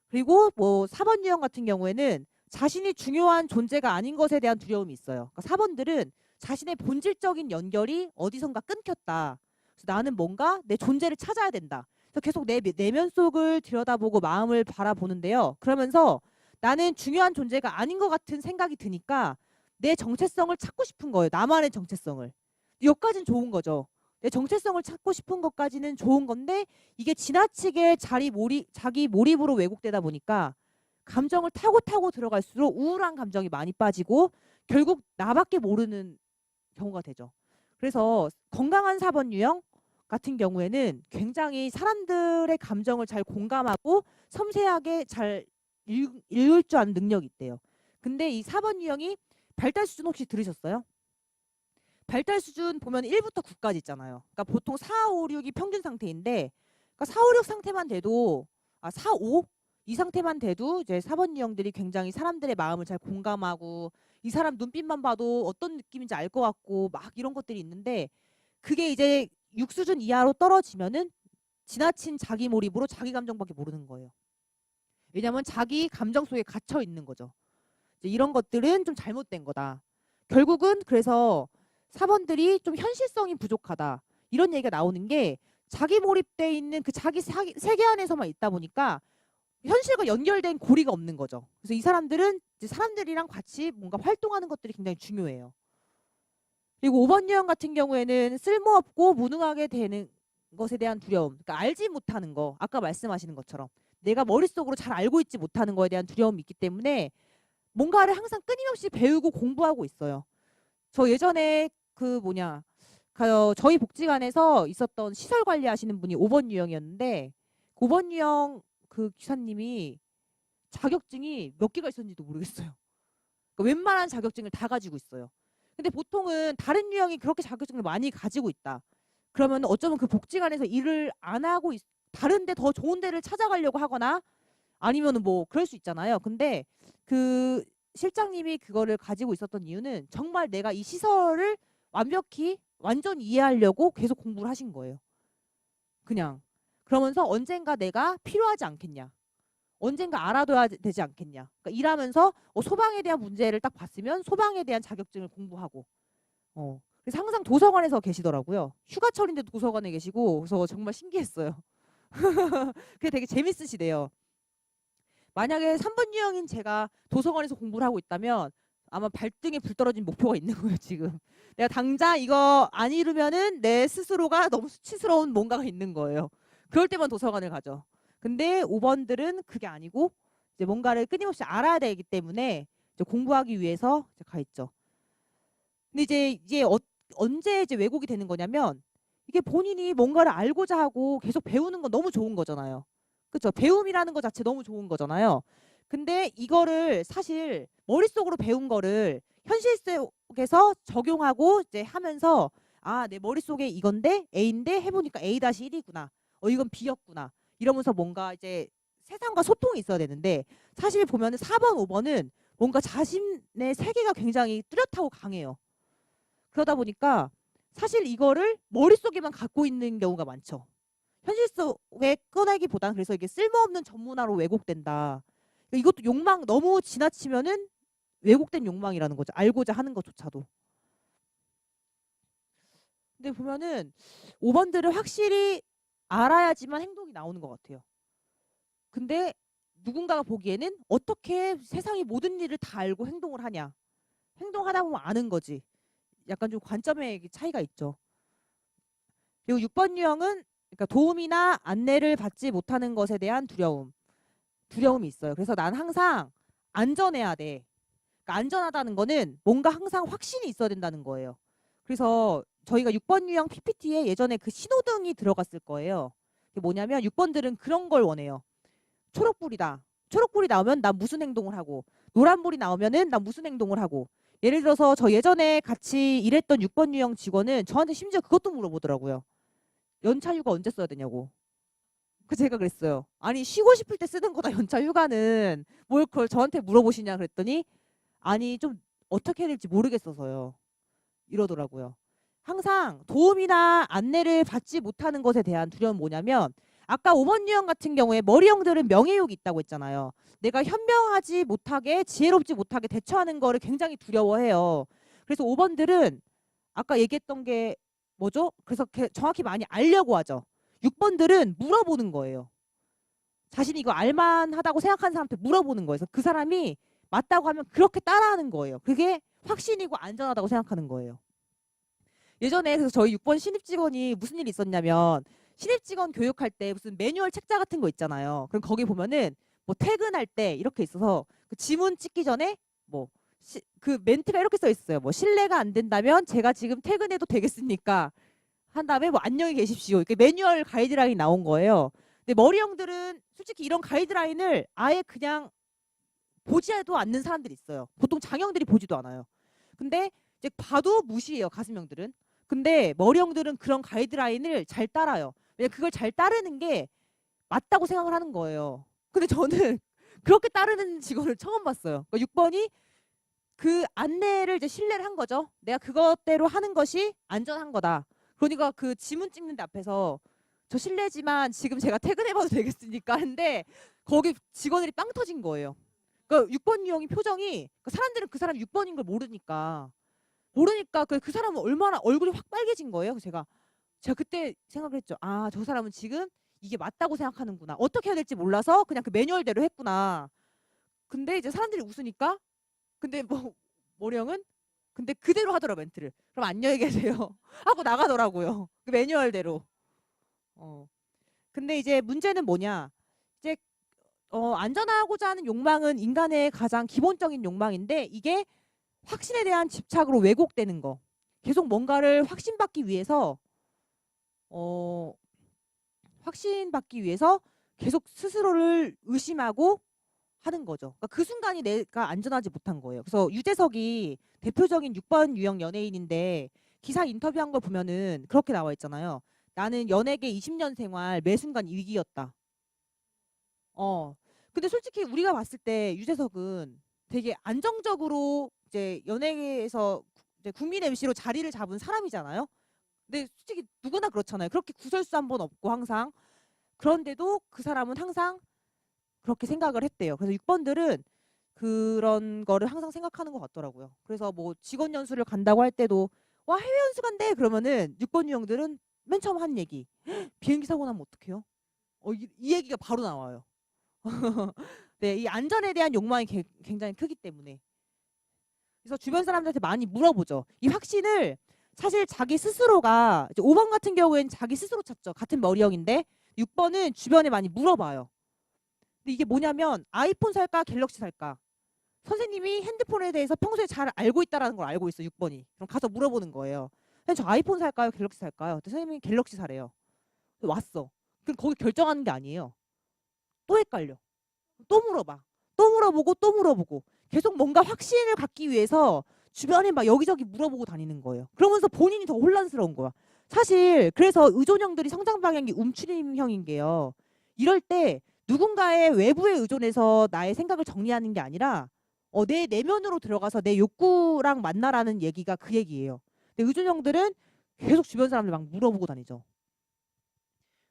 A: 그리고 뭐 4번 유형 같은 경우에는 자신이 중요한 존재가 아닌 것에 대한 두려움이 있어요. 그러니까 4번들은 자신의 본질적인 연결이 어디선가 끊겼다. 그래서 나는 뭔가 내 존재를 찾아야 된다. 그래서 계속 내 내면 속을 들여다보고 마음을 바라보는데요. 그러면서 나는 중요한 존재가 아닌 것 같은 생각이 드니까 내 정체성을 찾고 싶은 거예요. 나만의 정체성을. 여기까지는 좋은 거죠. 내 정체성을 찾고 싶은 것까지는 좋은 건데 이게 지나치게 자기 몰입으로 왜곡되다 보니까 감정을 타고 들어갈수록 우울한 감정이 많이 빠지고 결국 나밖에 모르는 경우가 되죠. 그래서 건강한 4번 유형 같은 경우에는 굉장히 사람들의 감정을 잘 공감하고 섬세하게 잘 읽을 줄 아는 능력이 있대요. 근데 이 4번 유형이 발달 수준 혹시 들으셨어요? 발달 수준 보면 1부터 9까지 있잖아요. 그러니까 보통 4, 5, 6이 평균 상태인데 그러니까 4, 5, 6 상태만 돼도 4, 5? 이 상태만 돼도 이제 4번 유형들이 굉장히 사람들의 마음을 잘 공감하고 이 사람 눈빛만 봐도 어떤 느낌인지 알 것 같고 막 이런 것들이 있는데 그게 이제 6수준 이하로 떨어지면은 지나친 자기 몰입으로 자기 감정밖에 모르는 거예요. 왜냐하면 자기 감정 속에 갇혀 있는 거죠. 이제 이런 것들은 좀 잘못된 거다. 결국은 그래서 4번들이 좀 현실성이 부족하다. 이런 얘기가 나오는 게 자기 몰입돼 있는 그 자기 세계 안에서만 있다 보니까 현실과 연결된 고리가 없는 거죠. 그래서 이 사람들은 이제 사람들이랑 같이 뭔가 활동하는 것들이 굉장히 중요해요. 그리고 5번 유형 같은 경우에는 쓸모없고 무능하게 되는 것에 대한 두려움. 그러니까 알지 못하는 거. 아까 말씀하시는 것처럼 내가 머릿속으로 잘 알고 있지 못하는 거에 대한 두려움이 있기 때문에 뭔가를 항상 끊임없이 배우고 공부하고 있어요. 저 예전에 저희 복지관에서 있었던 시설 관리하시는 분이 5번 유형이었는데 5번 유형 그 기사님이 자격증이 몇 개가 있었는지도 모르겠어요. 그러니까 웬만한 자격증을 다 가지고 있어요. 근데 보통은 다른 유형이 그렇게 자격증을 많이 가지고 있다. 그러면 어쩌면 그 복지관에서 일을 안 하고 다른데 더 좋은 데를 찾아가려고 하거나 아니면은 뭐 그럴 수 있잖아요. 근데 그 실장님이 그거를 가지고 있었던 이유는 정말 내가 이 시설을 완전히 이해하려고 계속 공부를 하신 거예요. 그냥. 그러면서 언젠가 내가 필요하지 않겠냐. 언젠가 알아둬야 되지 않겠냐. 그러니까 일하면서 소방에 대한 문제를 딱 봤으면 소방에 대한 자격증을 공부하고. 그래서 항상 도서관에서 계시더라고요. 휴가철인데도 도서관에 계시고 그래서 정말 신기했어요. 그게 되게 재밌으시대요. 만약에 3번 유형인 제가 도서관에서 공부를 하고 있다면 아마 발등에 불 떨어진 목표가 있는 거예요. 지금 내가 당장 이거 안 이루면은 내 스스로가 너무 수치스러운 뭔가가 있는 거예요. 그럴 때만 도서관을 가죠. 근데 5번들은 그게 아니고 이제 뭔가를 끊임없이 알아야 되기 때문에 이제 공부하기 위해서 이제 가 있죠. 근데 이제 언제 이제 왜곡이 되는 거냐면 이게 본인이 뭔가를 알고자 하고 계속 배우는 건 너무 좋은 거잖아요. 그렇죠? 배움이라는 것 자체 너무 좋은 거잖아요. 근데 이거를 사실 머릿속으로 배운 거를 현실 속에서 적용하고 이제 하면서 내 머릿속에 이건데 A인데 해보니까 A-1이구나. 이건 B였구나. 이러면서 뭔가 이제 세상과 소통이 있어야 되는데 사실 보면은 4번, 5번은 뭔가 자신의 세계가 굉장히 뚜렷하고 강해요. 그러다 보니까 사실 이거를 머릿속에만 갖고 있는 경우가 많죠. 현실 속에 꺼내기보다는 그래서 이게 쓸모없는 전문화로 왜곡된다. 이것도 욕망 너무 지나치면은 왜곡된 욕망이라는 거죠. 알고자 하는 것조차도. 근데 보면은 5번들을 확실히 알아야지만 행동이 나오는 것 같아요. 근데 누군가가 보기에는 어떻게 세상의 모든 일을 다 알고 행동을 하냐. 행동하다 보면 아는 거지. 약간 좀 관점의 차이가 있죠. 그리고 6번 유형은 그러니까 도움이나 안내를 받지 못하는 것에 대한 두려움이 있어요. 그래서 난 항상 안전해야 돼. 그러니까 안전하다는 거는 뭔가 항상 확신이 있어야 된다는 거예요. 그래서 저희가 6번 유형 PPT에 예전에 그 신호등이 들어갔을 거예요. 그게 뭐냐면 6번들은 그런 걸 원해요. 초록불이다. 초록불이 나오면 난 무슨 행동을 하고 노란불이 나오면은 난 무슨 행동을 하고 예를 들어서 저 예전에 같이 일했던 6번 유형 직원은 저한테 심지어 그것도 물어보더라고요. 연차 휴가 언제 써야 되냐고. 제가 그랬어요. 아니 쉬고 싶을 때 쓰는 거다 연차 휴가는 뭘 그걸 저한테 물어보시냐 그랬더니 아니 좀 어떻게 해야 될지 모르겠어서요. 이러더라고요. 항상 도움이나 안내를 받지 못하는 것에 대한 두려움은 뭐냐면 아까 5번 유형 같은 경우에 머리형들은 명예욕이 있다고 했잖아요. 내가 현명하지 못하게 지혜롭지 못하게 대처하는 거를 굉장히 두려워해요. 그래서 5번들은 아까 얘기했던 게 뭐죠? 그래서 정확히 많이 알려고 하죠. 6번들은 물어보는 거예요. 자신이 이거 알만하다고 생각하는 사람한테 물어보는 거예요. 그래서 그 사람이 맞다고 하면 그렇게 따라하는 거예요. 그게 확신이고 안전하다고 생각하는 거예요. 예전에 그래서 저희 6번 신입 직원이 무슨 일이 있었냐면 신입 직원 교육할 때 무슨 매뉴얼 책자 같은 거 있잖아요. 그럼 거기 보면은 뭐 퇴근할 때 이렇게 있어서 그 지문 찍기 전에 뭐 그 멘트가 이렇게 써 있어요. 뭐 실례가 안 된다면 제가 지금 퇴근해도 되겠습니까? 한 다음에 뭐 안녕히 계십시오. 이렇게 매뉴얼 가이드라인이 나온 거예요. 근데 머리형들은 솔직히 이런 가이드라인을 아예 그냥 보지도 않는 사람들이 있어요. 보통 장형들이 보지도 않아요. 근데 이제 봐도 무시해요. 가슴형들은. 근데 머리형들은 그런 가이드라인을 잘 따라요. 왜냐면 그걸 잘 따르는 게 맞다고 생각을 하는 거예요. 근데 저는 그렇게 따르는 직원을 처음 봤어요. 그러니까 6번이 그 안내를 이제 신뢰를 한 거죠. 내가 그것대로 하는 것이 안전한 거다. 그러니까 그 지문 찍는데 앞에서 저 실례지만 지금 제가 퇴근해봐도 되겠습니까? 하는데 거기 직원들이 빵 터진 거예요. 그러니까 6번 유형이 표정이 그러니까 사람들은 그 사람이 6번인 걸 모르니까 그 사람은 얼마나 얼굴이 확 빨개진 거예요. 그래서 제가 그때 생각을 했죠. 아, 저 사람은 지금 이게 맞다고 생각하는구나. 어떻게 해야 될지 몰라서 그냥 그 매뉴얼대로 했구나. 근데 이제 사람들이 웃으니까 근데 뭐 모령은 근데 그대로 하더라 멘트를. 그럼 안녕히 계세요. 하고 나가더라고요. 그 매뉴얼대로. 어. 근데 이제 문제는 뭐냐? 이제 안전하고자 하는 욕망은 인간의 가장 기본적인 욕망인데 이게 확신에 대한 집착으로 왜곡되는 거. 계속 뭔가를 어, 확신받기 위해서 계속 스스로를 의심하고 하는 거죠. 그러니까 그 순간이 내가 안전하지 못한 거예요. 그래서 유재석이 대표적인 6번 유형 연예인인데 기사 인터뷰한 걸 보면은 그렇게 나와 있잖아요. 나는 연예계 20년 생활 매 순간 위기였다. 어. 근데 솔직히 우리가 봤을 때 유재석은 되게 안정적으로 이제 연예계에서 이제 국민 MC로 자리를 잡은 사람이잖아요. 근데 솔직히 누구나 그렇잖아요. 그렇게 구설수 한 번 없고 항상. 그런데도 그 사람은 항상 그렇게 생각을 했대요. 그래서 6번들은 그런 거를 항상 생각하는 것 같더라고요. 그래서 뭐 직원 연수를 간다고 할 때도 와 해외 연수 간대 그러면은 6번 유형들은 맨 처음 한 얘기 비행기 사고 나면 어떡해요? 이 얘기가 바로 나와요. 네, 이 안전에 대한 욕망이 굉장히 크기 때문에 그래서 주변 사람들한테 많이 물어보죠. 이 확신을 사실 자기 스스로가 이제 5번 같은 경우에는 자기 스스로 찾죠. 같은 머리형인데 6번은 주변에 많이 물어봐요. 근데 이게 뭐냐면 아이폰 살까 갤럭시 살까? 선생님이 핸드폰에 대해서 평소에 잘 알고 있다라는 걸 알고 있어 6번이. 그럼 가서 물어보는 거예요. 선생님 저 아이폰 살까요? 갤럭시 살까요? 근데 선생님이 갤럭시 사래요. 왔어. 그럼 거기 결정하는 게 아니에요. 또 헷갈려. 또 물어봐. 또 물어보고 또 물어보고. 계속 뭔가 확신을 갖기 위해서 주변에 막 여기저기 물어보고 다니는 거예요. 그러면서 본인이 더 혼란스러운 거야. 사실 그래서 의존형들이 성장 방향이 움츠림형인 게요. 이럴 때 누군가의 외부에 의존해서 나의 생각을 정리하는 게 아니라 내 내면으로 들어가서 내 욕구랑 만나라는 얘기가 그 얘기예요. 근데 의존형들은 계속 주변 사람들 막 물어보고 다니죠.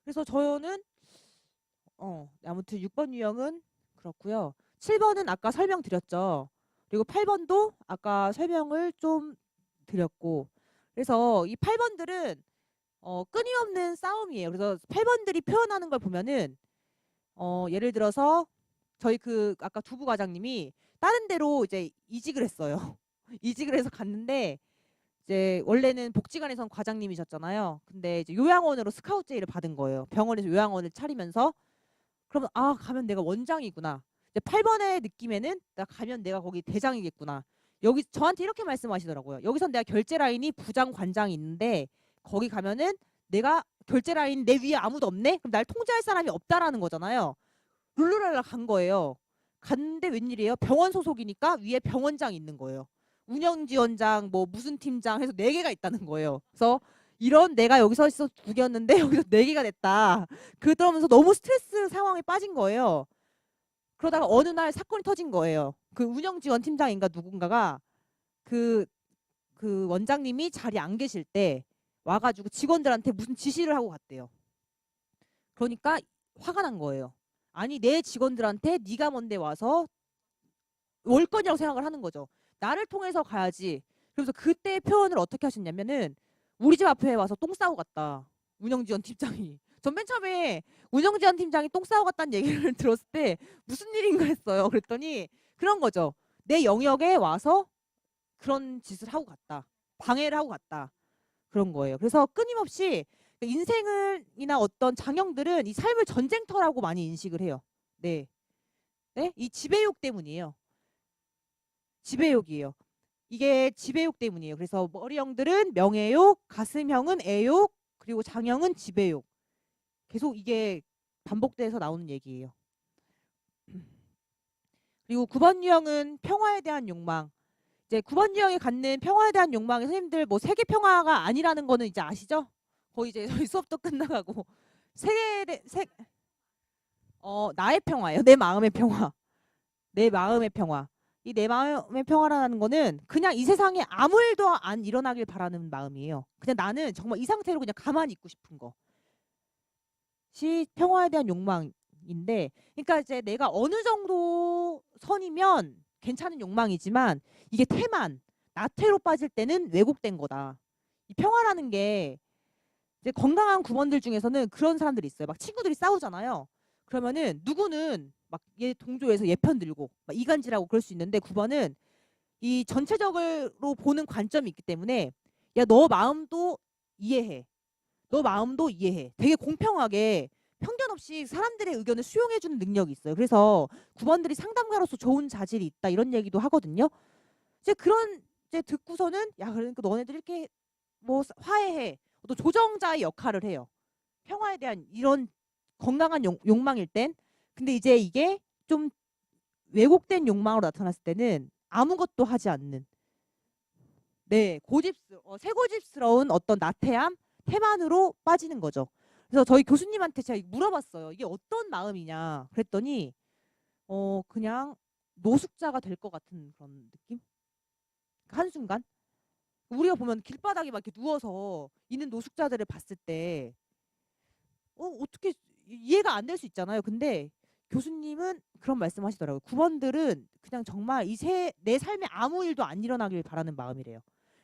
A: 그래서 저는 아무튼 6번 유형은 그렇고요. 7번은 아까 설명드렸죠. 그리고 8번도 아까 설명을 좀 드렸고 그래서 이 8번들은 끊임없는 싸움이에요. 그래서 8번들이 표현하는 걸 보면은 예를 들어서 저희 그 아까 두부 과장님이 다른 데로 이제 이직을 했어요. 이직을 해서 갔는데 이제 원래는 복지관에선 과장님이셨잖아요. 근데 이제 요양원으로 스카우트 제의를 받은 거예요. 병원에서 요양원을 차리면서 그러면 아 가면 내가 원장이구나. 이제 8번의 느낌에는 나 가면 내가 거기 대장이겠구나. 여기 저한테 이렇게 말씀하시더라고요. 여기선 내가 결제 라인이 부장 관장이 있는데 거기 가면은 내가 결제 라인 내 위에 아무도 없네? 그럼 날 통제할 사람이 없다라는 거잖아요. 룰루랄라 간 거예요. 갔는데 웬일이에요? 병원 소속이니까 위에 병원장이 있는 거예요. 운영지원장 뭐 무슨 팀장 해서 4개가 있다는 거예요. 그래서 이런 내가 여기서 있어 2개였는데 여기서 4개가 됐다. 그러면서 너무 스트레스 상황에 빠진 거예요. 그러다가 어느 날 사건이 터진 거예요. 그 운영지원 팀장인가 누군가가 그, 그 원장님이 자리에 안 계실 때 와가지고 직원들한테 무슨 지시를 하고 갔대요. 그러니까 화가 난 거예요. 아니 내 직원들한테 네가 뭔데 와서 올 거냐고 생각을 하는 거죠. 나를 통해서 가야지. 그래서 그때 표현을 어떻게 하셨냐면은 우리 집 앞에 와서 똥 싸고 갔다. 운영지원 팀장이. 전 맨 처음에 운영지원 팀장이 똥 싸고 갔다는 얘기를 들었을 때 무슨 일인가 했어요. 그랬더니 그런 거죠. 내 영역에 와서 그런 짓을 하고 갔다. 방해를 하고 갔다. 그런 거예요. 그래서 끊임없이 인생이나 어떤 장형들은 이 삶을 전쟁터라고 많이 인식을 해요. 네. 네? 이 지배욕 때문이에요. 지배욕이에요. 이게 지배욕 때문이에요. 그래서 머리형들은 명예욕, 가슴형은 애욕, 그리고 장형은 지배욕. 계속 이게 반복돼서 나오는 얘기예요. 그리고 9번 유형은 평화에 대한 욕망. 이제 9번 유형이 갖는 평화에 대한 욕망이 선생님들 뭐 세계 평화가 아니라는 거는 이제 아시죠? 거의 이제 저희 수업도 끝나가고 나의 평화예요. 내 마음의 평화. 내 마음의 평화. 이 내 마음의 평화라는 거는 그냥 이 세상에 아무 일도 안 일어나길 바라는 마음이에요. 그냥 나는 정말 이 상태로 그냥 가만히 있고 싶은 거. 시 평화에 대한 욕망인데, 그러니까 이제 내가 어느 정도 선이면 괜찮은 욕망이지만 이게 태만, 나태로 빠질 때는 왜곡된 거다. 이 평화라는 게 이제 건강한 구원들 중에서는 그런 사람들이 있어요. 막 친구들이 싸우잖아요. 그러면은 누구는 막 얘 동조해서 얘 편 들고 막 이간질하고 그럴 수 있는데 9번은 이 전체적으로 보는 관점이 있기 때문에 야, 너 마음도 이해해. 너 마음도 이해해. 되게 공평하게 편견 없이 사람들의 의견을 수용해주는 능력이 있어요. 그래서 9번들이 상담가로서 좋은 자질이 있다 이런 얘기도 하거든요. 이제 그런 이제 듣고서는 야, 그러니까 너네들 이렇게 뭐 화해해. 또 조정자의 역할을 해요. 평화에 대한 이런 건강한 욕망일 땐. 근데 이제 이게 좀 왜곡된 욕망으로 나타났을 때는 아무것도 하지 않는, 네, 새고집스러운 어떤 나태함, 태만으로 빠지는 거죠. 그래서 저희 교수님한테 제가 물어봤어요. 이게 어떤 마음이냐. 그랬더니 그냥 노숙자가 될 것 같은 그런 느낌? 한순간 우리가 보면 길바닥에 막 이렇게 누워서 있는 노숙자들을 봤을 때 어떻게 이해가 안 될 수 있잖아요. 근데 교수님은 그런 말씀하시더라고요. 9번들은 그냥 정말 내 삶에 아무 일도 안 일어나길 바라는 마음이래요.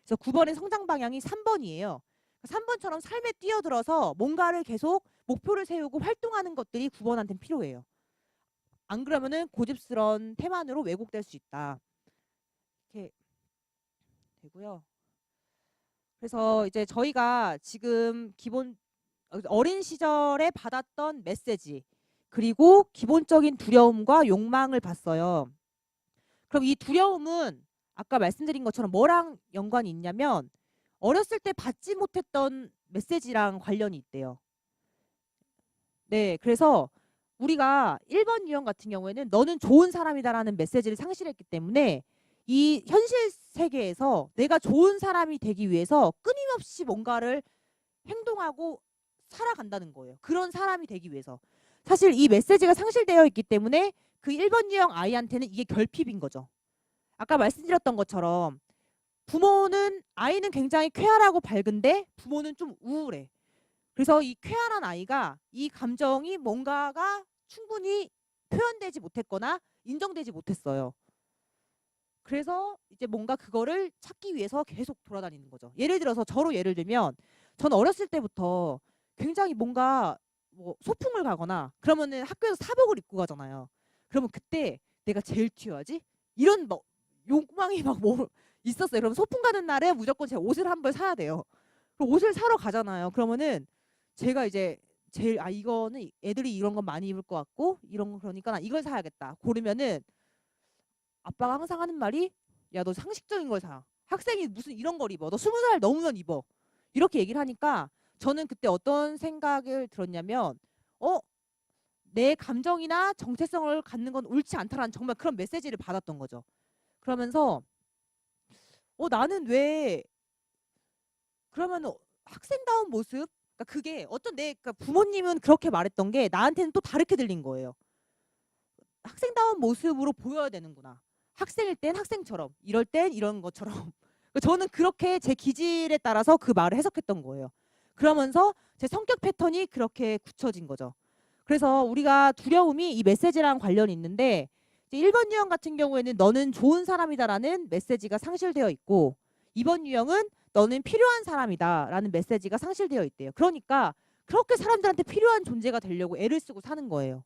A: 그래서 9번의 성장 방향이 3번이에요. 3번처럼 삶에 뛰어들어서 뭔가를 계속 목표를 세우고 활동하는 것들이 9번한테는 필요해요. 안 그러면은 고집스러운 태만으로 왜곡될 수 있다. 이렇게 되고요. 그래서 이제 저희가 지금 기본 어린 시절에 받았던 메시지 그리고 기본적인 두려움과 욕망을 봤어요. 그럼 이 두려움은 아까 말씀드린 것처럼 뭐랑 연관이 있냐면 어렸을 때 받지 못했던 메시지랑 관련이 있대요. 네, 그래서 우리가 1번 유형 같은 경우에는 너는 좋은 사람이다라는 메시지를 상실했기 때문에 이 현실 세계에서 내가 좋은 사람이 되기 위해서 끊임없이 뭔가를 행동하고 살아간다는 거예요. 그런 사람이 되기 위해서. 사실 이 메시지가 상실되어 있기 때문에 그 1번 유형 아이한테는 이게 결핍인 거죠. 아까 말씀드렸던 것처럼 아이는 굉장히 쾌활하고 밝은데 부모는 좀 우울해. 그래서 이 쾌활한 아이가 이 감정이 뭔가가 충분히 표현되지 못했거나 인정되지 못했어요. 그래서 이제 뭔가 그거를 찾기 위해서 계속 돌아다니는 거죠. 예를 들어서 저로 예를 들면 전 어렸을 때부터 굉장히 뭔가 뭐 소풍을 가거나 그러면은 학교에서 사복을 입고 가잖아요. 그러면 그때 내가 제일 튀어야지 이런 뭐 욕망이 막 뭐 있었어요. 그럼 소풍 가는 날에 무조건 제가 옷을 한 벌 사야 돼요. 그럼 옷을 사러 가잖아요. 그러면은 제가 이제 제일 이거는 애들이 이런 건 많이 입을 것 같고 이런 거 그러니까 나 이걸 사야겠다. 고르면은 아빠가 항상 하는 말이 야, 너 상식적인 걸 사. 학생이 무슨 이런 걸 입어. 너 20살 넘으면 입어. 이렇게 얘기를 하니까 저는 그때 어떤 생각을 들었냐면 내 감정이나 정체성을 갖는 건 옳지 않다라는 정말 그런 메시지를 받았던 거죠. 그러면서 나는 왜 그러면 학생다운 모습 그러니까 그게 그러니까 부모님은 그렇게 말했던 게 나한테는 또 다르게 들린 거예요. 학생다운 모습으로 보여야 되는구나. 학생일 땐 학생처럼 이럴 땐 이런 것처럼 저는 그렇게 제 기질에 따라서 그 말을 해석했던 거예요. 그러면서 제 성격 패턴이 그렇게 굳혀진 거죠. 그래서 우리가 두려움이 이 메시지랑 관련이 있는데 1번 유형 같은 경우에는 너는 좋은 사람이다라는 메시지가 상실되어 있고 2번 유형은 너는 필요한 사람이다 라는 메시지가 상실되어 있대요. 그러니까 그렇게 사람들한테 필요한 존재가 되려고 애를 쓰고 사는 거예요.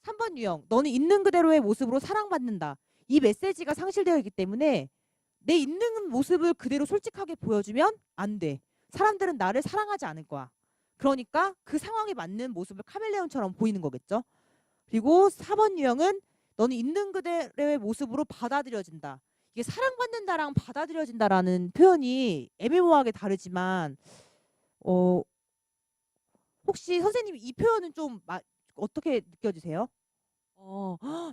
A: 3번 유형, 너는 있는 그대로의 모습으로 사랑받는다. 이 메시지가 상실되어 있기 때문에 내 있는 모습을 그대로 솔직하게 보여주면 안 돼. 사람들은 나를 사랑하지 않을 거야. 그러니까 그 상황에 맞는 모습을 카멜레온처럼 보이는 거겠죠. 그리고 4번 유형은 너는 있는 그대로의 모습으로 받아들여진다. 이게 사랑받는다랑 받아들여진다라는 표현이 애매모호하게 다르지만 혹시 선생님 이 표현은 좀 어떻게 느껴지세요?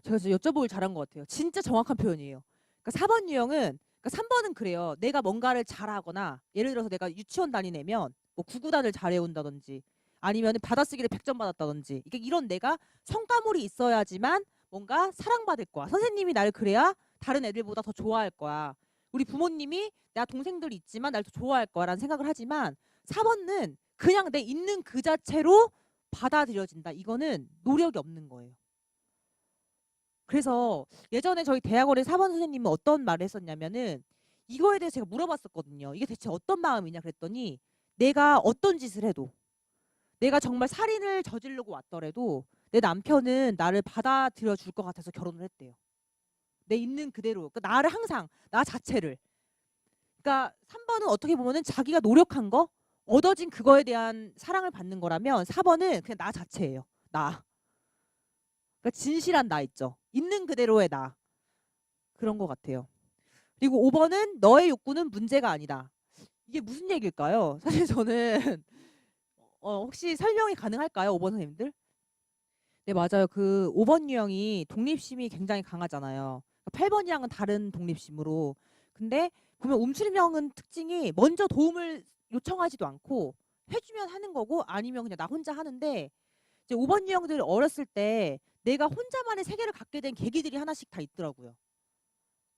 A: 제가 진짜 여쭤보길 잘한 것 같아요. 진짜 정확한 표현이에요. 그러니까 4번 유형은, 그러니까 3번은 그래요. 내가 뭔가를 잘하거나, 예를 들어서 내가 유치원 다니려면 뭐 구구단을 잘해온다든지, 아니면 받아쓰기를 100점 받았다든지, 이게 이런 내가 성과물이 있어야지만 뭔가 사랑받을 거야. 선생님이 나를 그래야 다른 애들보다 더 좋아할 거야. 우리 부모님이 나 동생들이 있지만 날 더 좋아할 거야라는 생각을 하지만 4번은 그냥 내 있는 그 자체로 받아들여진다. 이거는 노력이 없는 거예요. 그래서 예전에 저희 대학원의 4번 선생님은 어떤 말을 했었냐면은 이거에 대해서 제가 물어봤었거든요. 이게 대체 어떤 마음이냐 그랬더니 내가 어떤 짓을 해도, 내가 정말 살인을 저지르고 왔더라도 내 남편은 나를 받아들여 줄 것 같아서 결혼을 했대요. 내 있는 그대로. 그러니까 나를 항상, 나 자체를. 그러니까 3번은 어떻게 보면은 자기가 노력한 거, 얻어진 그거에 대한 사랑을 받는 거라면 4번은 그냥 나 자체예요. 나. 그러니까 진실한 나 있죠. 있는 그대로의 나. 그런 것 같아요. 그리고 5번은 너의 욕구는 문제가 아니다. 이게 무슨 얘기일까요? 사실 저는 혹시 설명이 가능할까요? 5번 선생님들? 네, 맞아요. 그 5번 유형이 독립심이 굉장히 강하잖아요. 8번이랑은 다른 독립심으로. 근데 보면 움츠림형은 특징이 먼저 도움을 요청하지도 않고 해주면 하는 거고 아니면 그냥 나 혼자 하는데, 이제 5번 유형들 어렸을 때 내가 혼자만의 세계를 갖게 된 계기들이 하나씩 다 있더라고요.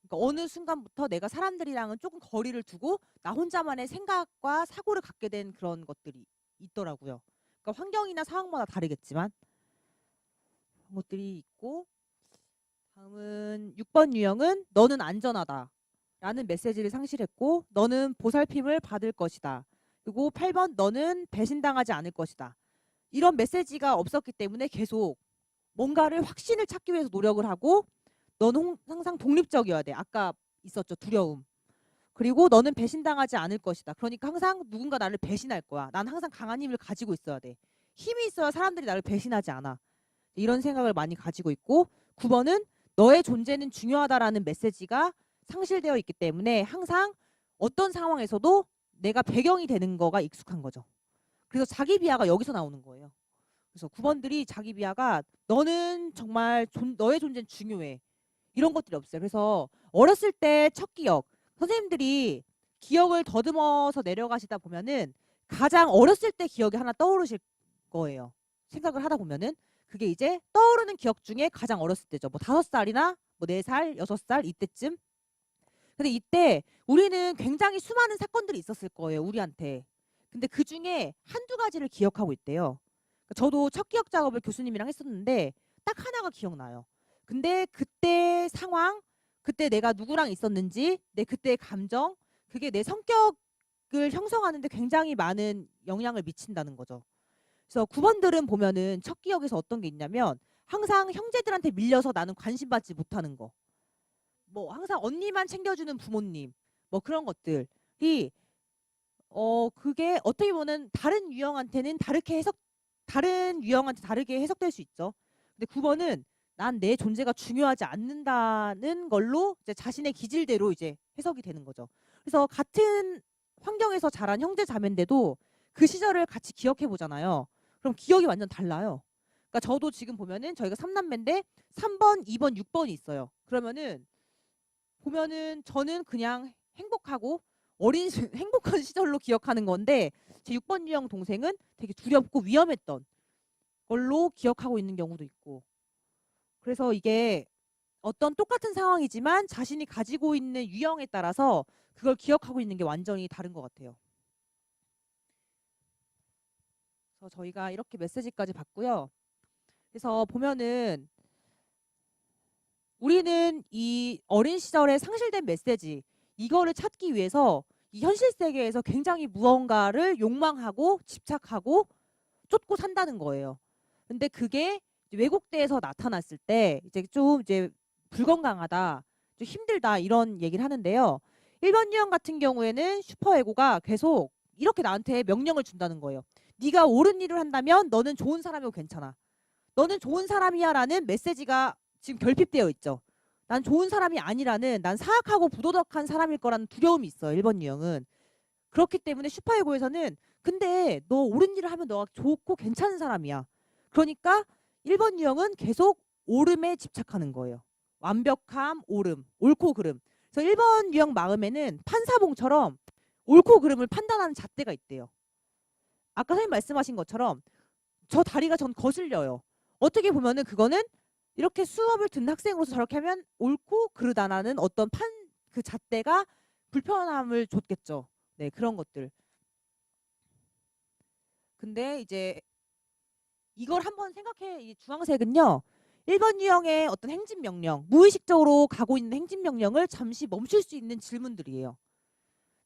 A: 그러니까 어느 순간부터 내가 사람들이랑은 조금 거리를 두고 나 혼자만의 생각과 사고를 갖게 된 그런 것들이 있더라고요. 그러니까 환경이나 상황마다 다르겠지만 그런 것들이 있고, 다음은 6번 유형은 너는 안전하다 라는 메시지를 상실했고 너는 보살핌을 받을 것이다. 그리고 8번 너는 배신당하지 않을 것이다. 이런 메시지가 없었기 때문에 계속 뭔가를 확신을 찾기 위해서 노력을 하고, 너는 항상 독립적이어야 돼. 아까 있었죠. 두려움. 그리고 너는 배신당하지 않을 것이다. 그러니까 항상 누군가 나를 배신할 거야. 난 항상 강한 힘을 가지고 있어야 돼. 힘이 있어야 사람들이 나를 배신하지 않아. 이런 생각을 많이 가지고 있고, 9번은 너의 존재는 중요하다라는 메시지가 상실되어 있기 때문에 항상 어떤 상황에서도 내가 배경이 되는 거가 익숙한 거죠. 그래서 자기 비하가 여기서 나오는 거예요. 그래서 9번들이 자기 비하가 너는 정말 너의 존재는 중요해. 이런 것들이 없어요. 그래서 어렸을 때 첫 기억, 선생님들이 기억을 더듬어서 내려가시다 보면은 가장 어렸을 때 기억이 하나 떠오르실 거예요. 생각을 하다 보면은 그게 이제 떠오르는 기억 중에 가장 어렸을 때죠. 뭐 5살이나 뭐 4살, 6살 이때쯤. 근데 이때 우리는 굉장히 수많은 사건들이 있었을 거예요. 우리한테. 근데 그 중에 한두 가지를 기억하고 있대요. 저도 첫 기억 작업을 교수님이랑 했었는데 딱 하나가 기억나요. 근데 그때 상황, 그때 내가 누구랑 있었는지, 내 그때의 감정, 그게 내 성격을 형성하는데 굉장히 많은 영향을 미친다는 거죠. 그래서 9번들은 보면은 첫 기억에서 어떤 게 있냐면 항상 형제들한테 밀려서 나는 관심 받지 못하는 거. 뭐 항상 언니만 챙겨주는 부모님. 뭐 그런 것들이 그게 어떻게 보면 다른 유형한테 다르게 해석될 수 있죠. 근데 9번은 난 내 존재가 중요하지 않는다는 걸로 이제 자신의 기질대로 이제 해석이 되는 거죠. 그래서 같은 환경에서 자란 형제 자매인데도 그 시절을 같이 기억해 보잖아요. 그럼 기억이 완전 달라요. 그러니까 저도 지금 보면은 저희가 3남매인데 3번, 2번, 6번이 있어요. 그러면은 보면은 저는 그냥 행복하고 행복한 시절로 기억하는 건데 제 6번 유형 동생은 되게 두렵고 위험했던 걸로 기억하고 있는 경우도 있고, 그래서 이게 어떤 똑같은 상황이지만 자신이 가지고 있는 유형에 따라서 그걸 기억하고 있는 게 완전히 다른 것 같아요. 그래서 저희가 이렇게 메시지까지 받고요. 그래서 보면은 우리는 이 어린 시절에 상실된 메시지, 이거를 찾기 위해서 이 현실 세계에서 굉장히 무언가를 욕망하고 집착하고 쫓고 산다는 거예요. 근데 그게 왜곡돼서 나타났을 때 이제 좀 이제 불건강하다, 좀 힘들다 이런 얘기를 하는데요. 1번 유형 같은 경우에는 슈퍼에고가 계속 이렇게 나한테 명령을 준다는 거예요. 네가 옳은 일을 한다면 너는 좋은 사람이고 괜찮아. 너는 좋은 사람이야 라는 메시지가 지금 결핍되어 있죠. 난 좋은 사람이 아니라는, 난 사악하고 부도덕한 사람일 거라는 두려움이 있어요. 1번 유형은. 그렇기 때문에 슈퍼에고에서는 근데 너 옳은 일을 하면 너가 좋고 괜찮은 사람이야. 그러니까 1번 유형은 계속 옳음에 집착하는 거예요. 완벽함, 옳음, 옳고 그름. 그래서 1번 유형 마음에는 판사봉처럼 옳고 그름을 판단하는 잣대가 있대요. 아까 선생님 말씀하신 것처럼 저 다리가 전 거슬려요. 어떻게 보면은 그거는 이렇게 수업을 듣는 학생으로서 저렇게 하면 옳고 그르다라는 어떤 그 잣대가 불편함을 줬겠죠. 네, 그런 것들. 근데 이제 이걸 한번 생각해. 이 주황색은요. 1번 유형의 어떤 행진명령, 무의식적으로 가고 있는 행진명령을 잠시 멈출 수 있는 질문들이에요.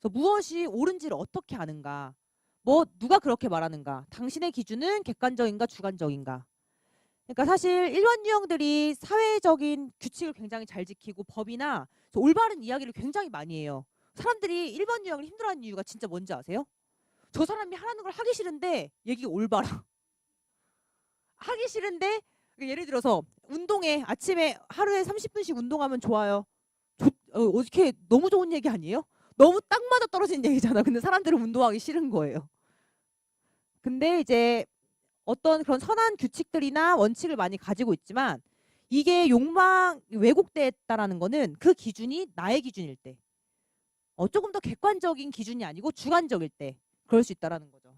A: 그래서 무엇이 옳은지를 어떻게 아는가? 뭐 누가 그렇게 말하는가? 당신의 기준은 객관적인가 주관적인가? 그러니까 사실 1번 유형들이 사회적인 규칙을 굉장히 잘 지키고 법이나 올바른 이야기를 굉장히 많이 해요. 사람들이 1번 유형을 힘들어하는 이유가 진짜 뭔지 아세요? 저 사람이 하라는 걸 하기 싫은데 얘기가 올바라. 하기 싫은데 예를 들어서 운동에 아침에 하루에 30분씩 운동하면 좋아요. 어떻게 너무 좋은 얘기 아니에요? 너무 딱 맞아 떨어진 얘기잖아. 근데 사람들은 운동하기 싫은 거예요. 근데 이제 어떤 그런 선한 규칙들이나 원칙을 많이 가지고 있지만 이게 욕망 왜곡됐다라는 거는 그 기준이 나의 기준일 때, 조금 더 객관적인 기준이 아니고 주관적일 때 그럴 수 있다라는 거죠.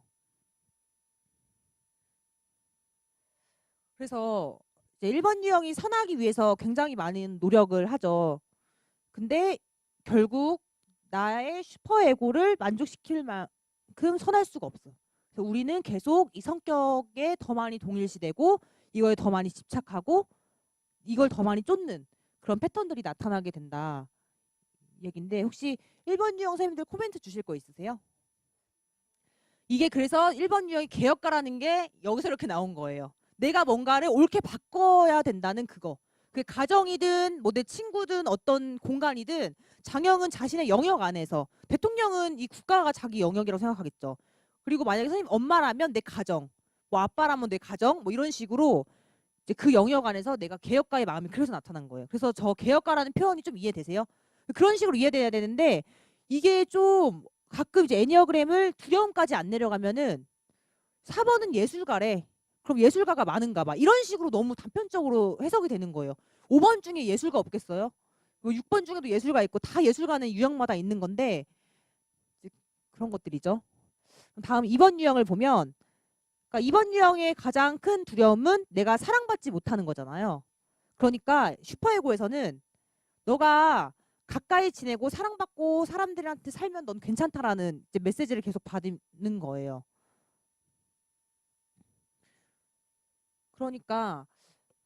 A: 그래서 이제 1번 유형이 선하기 위해서 굉장히 많은 노력을 하죠. 근데 결국 나의 슈퍼에고를 만족시킬 만큼 선할 수가 없어. 그래서 우리는 계속 이 성격에 더 많이 동일시되고 이거에 더 많이 집착하고 이걸 더 많이 쫓는 그런 패턴들이 나타나게 된다 얘긴데, 혹시 1번 유형 선생님들 코멘트 주실 거 있으세요? 이게 그래서 1번 유형이 개혁가라는 게 여기서 이렇게 나온 거예요. 내가 뭔가를 옳게 바꿔야 된다는 그거. 그 가정이든 뭐 내 친구든 어떤 공간이든 장형은 자신의 영역 안에서, 대통령은 이 국가가 자기 영역이라고 생각하겠죠. 그리고 만약에 선생님 엄마라면 내 가정, 뭐 아빠라면 내 가정, 뭐 이런 식으로 이제 그 영역 안에서 내가 개혁가의 마음이 그래서 나타난 거예요. 그래서 저 개혁가라는 표현이 좀 이해되세요? 그런 식으로 이해돼야 되는데 이게 좀 가끔 이제 애니어그램을 두려움까지 안 내려가면은 4번은 예술가래. 그럼 예술가가 많은가 봐. 이런 식으로 너무 단편적으로 해석이 되는 거예요. 5번 중에 예술가 없겠어요? 뭐 6번 중에도 예술가 있고 다 예술가는 유형마다 있는 건데 그런 것들이죠. 다음 2번 유형을 보면, 그러니까 2번 유형의 가장 큰 두려움은 내가 사랑받지 못하는 거잖아요. 그러니까 슈퍼에고에서는 너가 가까이 지내고 사랑받고 사람들한테 살면 넌 괜찮다라는 이제 메시지를 계속 받는 거예요. 그러니까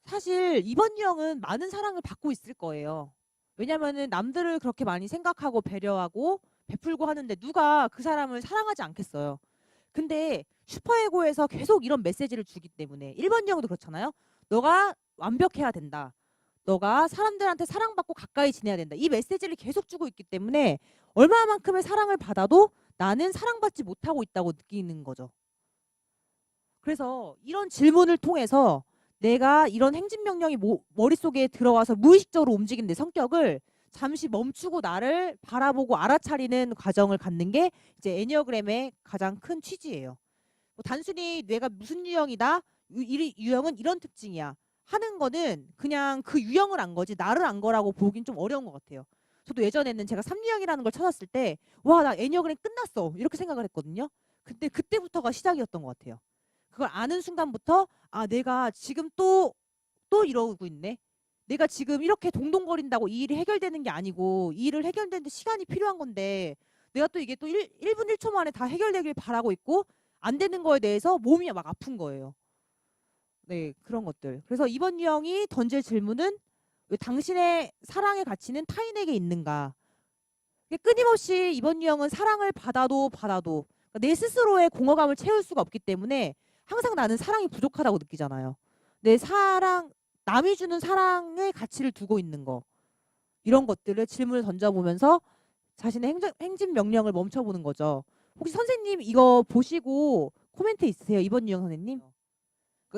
A: 사실 이번 유형은 많은 사랑을 받고 있을 거예요. 왜냐면은 남들을 그렇게 많이 생각하고 배려하고 베풀고 하는데 누가 그 사람을 사랑하지 않겠어요. 근데 슈퍼에고에서 계속 이런 메시지를 주기 때문에 1번 유형도 그렇잖아요. 너가 완벽해야 된다. 너가 사람들한테 사랑받고 가까이 지내야 된다. 이 메시지를 계속 주고 있기 때문에 얼마만큼의 사랑을 받아도 나는 사랑받지 못하고 있다고 느끼는 거죠. 그래서 이런 질문을 통해서 내가 이런 행진명령이 머릿속에 들어와서 무의식적으로 움직이는 내 성격을 잠시 멈추고 나를 바라보고 알아차리는 과정을 갖는 게 이제 애니어그램의 가장 큰 취지예요. 뭐 단순히 내가 무슨 유형이다, 이 유형은 이런 특징이야 하는 거는 그냥 그 유형을 안 거지 나를 안 거라고 보긴 좀 어려운 것 같아요. 저도 예전에는 제가 3유형이라는 걸 찾았을 때 와, 나 애니어그램 끝났어 이렇게 생각을 했거든요. 근데 그때부터가 시작이었던 것 같아요. 그걸 아는 순간부터 아, 내가 지금 또 이러고 있네. 내가 지금 이렇게 동동거린다고 이 일이 해결되는 게 아니고 이 일을 해결되는데 시간이 필요한 건데 내가 또 이게 또 1분 1초 만에 다 해결되길 바라고 있고 안 되는 거에 대해서 몸이 막 아픈 거예요. 네, 그런 것들. 그래서 이번 유형이 던질 질문은 왜 당신의 사랑의 가치는 타인에게 있는가? 끊임없이 이번 유형은 사랑을 받아도 그러니까 내 스스로의 공허감을 채울 수가 없기 때문에 항상 나는 사랑이 부족하다고 느끼잖아요. 내 사랑, 남이 주는 사랑의 가치를 두고 있는 거, 이런 것들을 질문을 던져보면서 자신의 행진 명령을 멈춰보는 거죠. 혹시 선생님 이거 보시고 코멘트 있으세요? 이번 유형 선생님?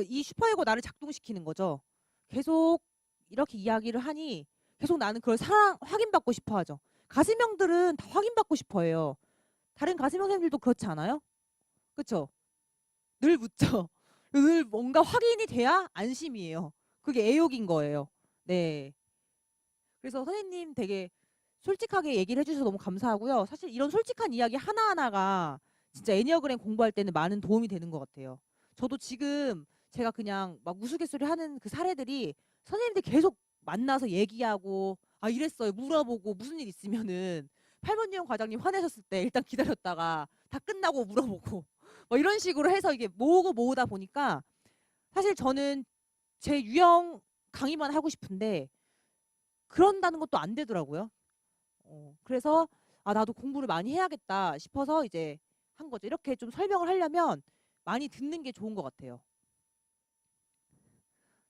A: 이 슈퍼에고 나를 작동시키는 거죠. 계속 이렇게 이야기를 하니 계속 나는 그걸 사랑 확인받고 싶어 하죠. 가슴형들은 다 확인받고 싶어 해요. 다른 가슴형 선생님들도 그렇지 않아요? 그쵸? 늘 묻죠. 늘 뭔가 확인이 돼야 안심이에요. 그게 애욕인 거예요. 네. 그래서 선생님 되게 솔직하게 얘기를 해주셔서 너무 감사하고요. 사실 이런 솔직한 이야기 하나하나가 진짜 애니어그램 공부할 때는 많은 도움이 되는 것 같아요. 저도 지금 제가 그냥 막 우스갯소리 하는 그 사례들이 선생님들 계속 만나서 얘기하고 아 이랬어요 물어보고 무슨 일 있으면은 8번 유형 과장님 화내셨을 때 일단 기다렸다가 다 끝나고 물어보고 뭐 이런 식으로 해서 이게 모으고 모으다 보니까 사실 저는 제 유형 강의만 하고 싶은데 그런다는 것도 안 되더라고요. 그래서 아 나도 공부를 많이 해야겠다 싶어서 이제 한 거죠. 이렇게 좀 설명을 하려면 많이 듣는 게 좋은 것 같아요.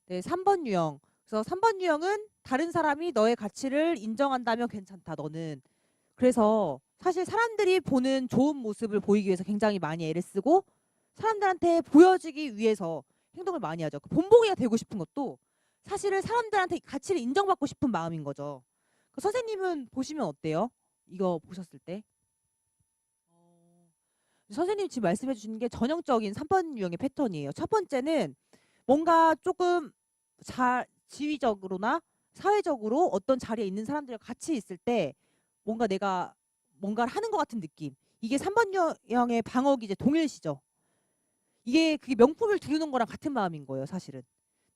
A: 네, 3번 유형. 그래서 3번 유형은 다른 사람이 너의 가치를 인정한다면 괜찮다. 너는. 그래서 사실 사람들이 보는 좋은 모습을 보이기 위해서 굉장히 많이 애를 쓰고 사람들한테 보여지기 위해서 행동을 많이 하죠. 그 본보기가 되고 싶은 것도 사실은 사람들한테 가치를 인정받고 싶은 마음인 거죠. 선생님은 보시면 어때요? 이거 보셨을 때? 선생님 지금 말씀해 주시는 게 전형적인 3번 유형의 패턴이에요. 첫 번째는 뭔가 조금 지위적으로나 사회적으로 어떤 자리에 있는 사람들과 같이 있을 때 뭔가 내가 뭔가를 하는 것 같은 느낌. 이게 3번 유형의 방어기 이제 동일시죠. 이게 그게 명품을 두르는 거랑 같은 마음인 거예요, 사실은.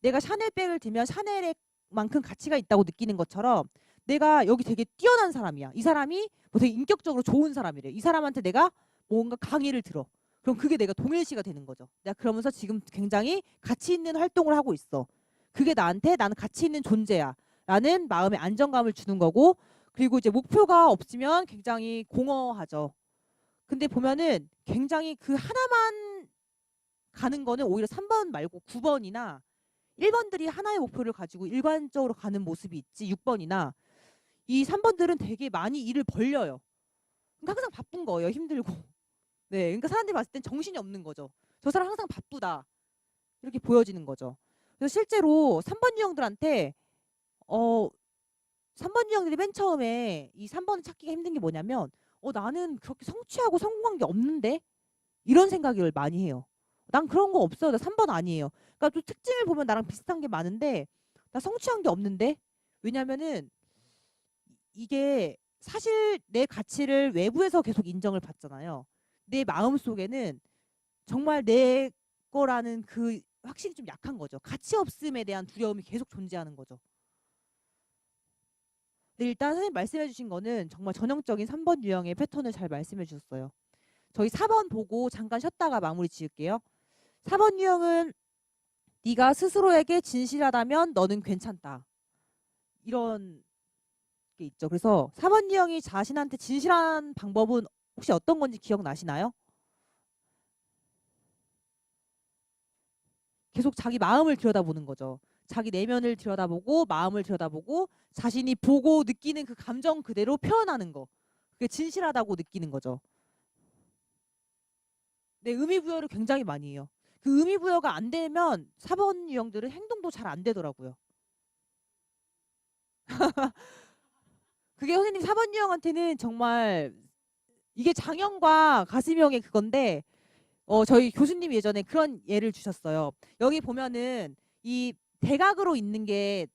A: 내가 샤넬백을 들면 샤넬만큼 가치가 있다고 느끼는 것처럼 내가 여기 되게 뛰어난 사람이야. 이 사람이 뭐 되게 인격적으로 좋은 사람이래. 이 사람한테 내가 뭔가 강의를 들어. 그럼 그게 내가 동일시가 되는 거죠. 내가 그러면서 지금 굉장히 가치 있는 활동을 하고 있어. 그게 나한테 나는 가치 있는 존재야. 라는 마음의 안정감을 주는 거고 그리고 이제 목표가 없으면 굉장히 공허하죠. 근데 보면은 굉장히 그 하나만 가는 거는 오히려 3번 말고 9번이나 1번들이 하나의 목표를 가지고 일관적으로 가는 모습이 있지 6번이나 이 3번들은 되게 많이 일을 벌려요. 그러니까 항상 바쁜 거예요. 힘들고. 네, 그러니까 사람들이 봤을 땐 정신이 없는 거죠. 저 사람 항상 바쁘다. 이렇게 보여지는 거죠. 그래서 실제로 3번 유형들한테 3번 유형들이 맨 처음에 이 3번을 찾기가 힘든 게 뭐냐면 나는 그렇게 성취하고 성공한 게 없는데 이런 생각을 많이 해요. 난 그런 거 없어요. 나 3번 아니에요. 그러니까 또 특징을 보면 나랑 비슷한 게 많은데 나 성취한 게 없는데 왜냐면은 이게 사실 내 가치를 외부에서 계속 인정을 받잖아요. 내 마음 속에는 정말 내 거라는 그 확신이 좀 약한 거죠. 가치 없음에 대한 두려움이 계속 존재하는 거죠. 근데 일단 선생님 말씀해 주신 거는 정말 전형적인 3번 유형의 패턴을 잘 말씀해 주셨어요. 저희 4번 보고 잠깐 쉬었다가 마무리 지을게요. 4번 유형은 네가 스스로에게 진실하다면 너는 괜찮다. 이런 게 있죠. 그래서 4번 유형이 자신한테 진실한 방법은 혹시 어떤 건지 기억나시나요? 계속 자기 마음을 들여다보는 거죠. 자기 내면을 들여다보고 마음을 들여다보고 자신이 보고 느끼는 그 감정 그대로 표현하는 거. 그게 진실하다고 느끼는 거죠. 네, 의미부여를 굉장히 많이 해요. 그 의미부여가 안 되면 4번 유형들은 행동도 잘 안 되더라고요. 그게 선생님 4번 유형한테는 정말 이게 장형과 가슴형의 그건데 저희 교수님이 예전에 그런 예를 주셨어요. 여기 보면은 이 대각으로 있는 게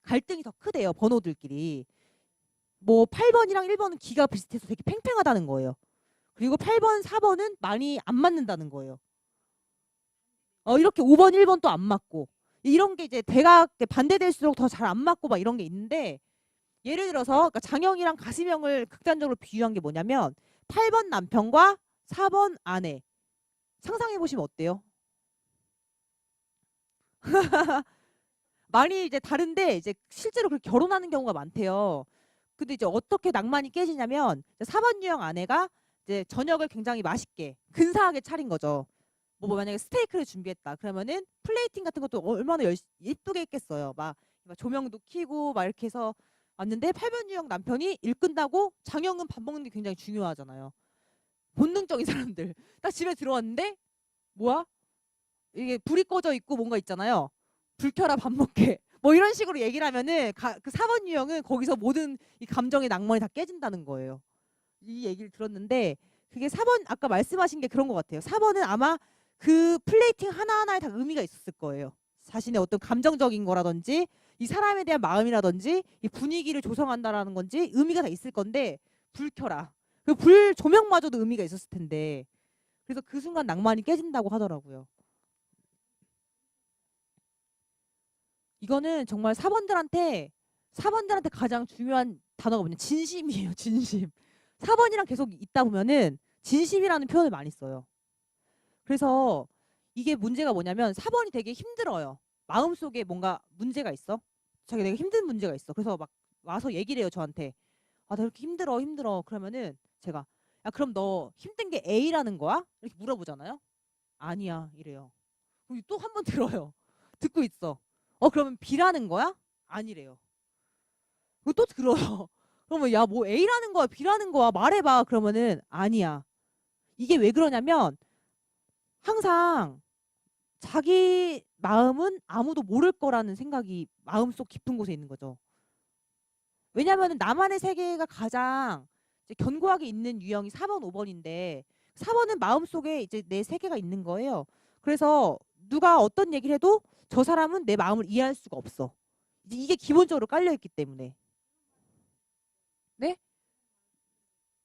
A: 갈등이 더 크대요. 번호들끼리. 뭐 8번이랑 1번은 기가 비슷해서 되게 팽팽하다는 거예요. 그리고 8번, 4번은 많이 안 맞는다는 거예요. 이렇게 5번, 1번 또 안 맞고 이런 게 이제 대각 반대될수록 더 잘 안 맞고 막 이런 게 있는데 예를 들어서 그러니까 장형이랑 가슴형을 극단적으로 비유한 게 뭐냐면 8번 남편과 4번 아내 상상해 보시면 어때요? 많이 이제 다른데 이제 실제로 그렇게 결혼하는 경우가 많대요. 근데 이제 어떻게 낭만이 깨지냐면 4번 유형 아내가 이제 저녁을 굉장히 맛있게 근사하게 차린 거죠. 뭐 만약에 스테이크를 준비했다. 그러면은 플레이팅 같은 것도 얼마나 예쁘게 했겠어요. 막 조명도 켜고 막 이렇게 해서 왔는데 8번 유형 남편이 일 끝나고 장영은 밥 먹는 게 굉장히 중요하잖아요. 본능적인 사람들. 딱 집에 들어왔는데 뭐야? 이게 불이 꺼져 있고 뭔가 있잖아요. 불 켜라 밥 먹게. 뭐 이런 식으로 얘기를 하면은 그 4번 유형은 거기서 모든 이 감정의 낭만이 다 깨진다는 거예요. 이 얘기를 들었는데 그게 4번 아까 말씀하신 게 그런 것 같아요. 4번은 아마 그 플레이팅 하나하나에 다 의미가 있었을 거예요. 자신의 어떤 감정적인 거라든지 이 사람에 대한 마음이라든지 이 분위기를 조성한다라는 건지 의미가 다 있을 건데 불 켜라. 그 불 조명마저도 의미가 있었을 텐데 그래서 그 순간 낭만이 깨진다고 하더라고요. 이거는 정말 4번들한테 가장 중요한 단어가 뭐냐 진심이에요. 진심. 4번이랑 계속 있다 보면은 진심이라는 표현을 많이 써요. 그래서 이게 문제가 뭐냐면 4번이 되게 힘들어요. 마음속에 뭔가 문제가 있어. 자기 내가 힘든 문제가 있어. 그래서 막 와서 얘기를 해요 저한테. 아, 나 이렇게 힘들어. 그러면은 제가 야 그럼 너 힘든 게 A라는 거야? 이렇게 물어보잖아요. 아니야 이래요. 그리고 또 한 번 들어요. 듣고 있어. 그러면 B라는 거야? 아니래요. 그리고 또 들어요. 그러면 야 뭐 A라는 거야 B라는 거야 말해봐. 그러면은 아니야. 이게 왜 그러냐면 항상 자기 마음은 아무도 모를 거라는 생각이 마음속 깊은 곳에 있는 거죠. 왜냐하면 나만의 세계가 가장 이제 견고하게 있는 유형이 4번, 5번인데 4번은 마음속에 이제 내 세계가 있는 거예요. 그래서 누가 어떤 얘기를 해도 저 사람은 내 마음을 이해할 수가 없어. 이제 이게 기본적으로 깔려 있기 때문에. 네?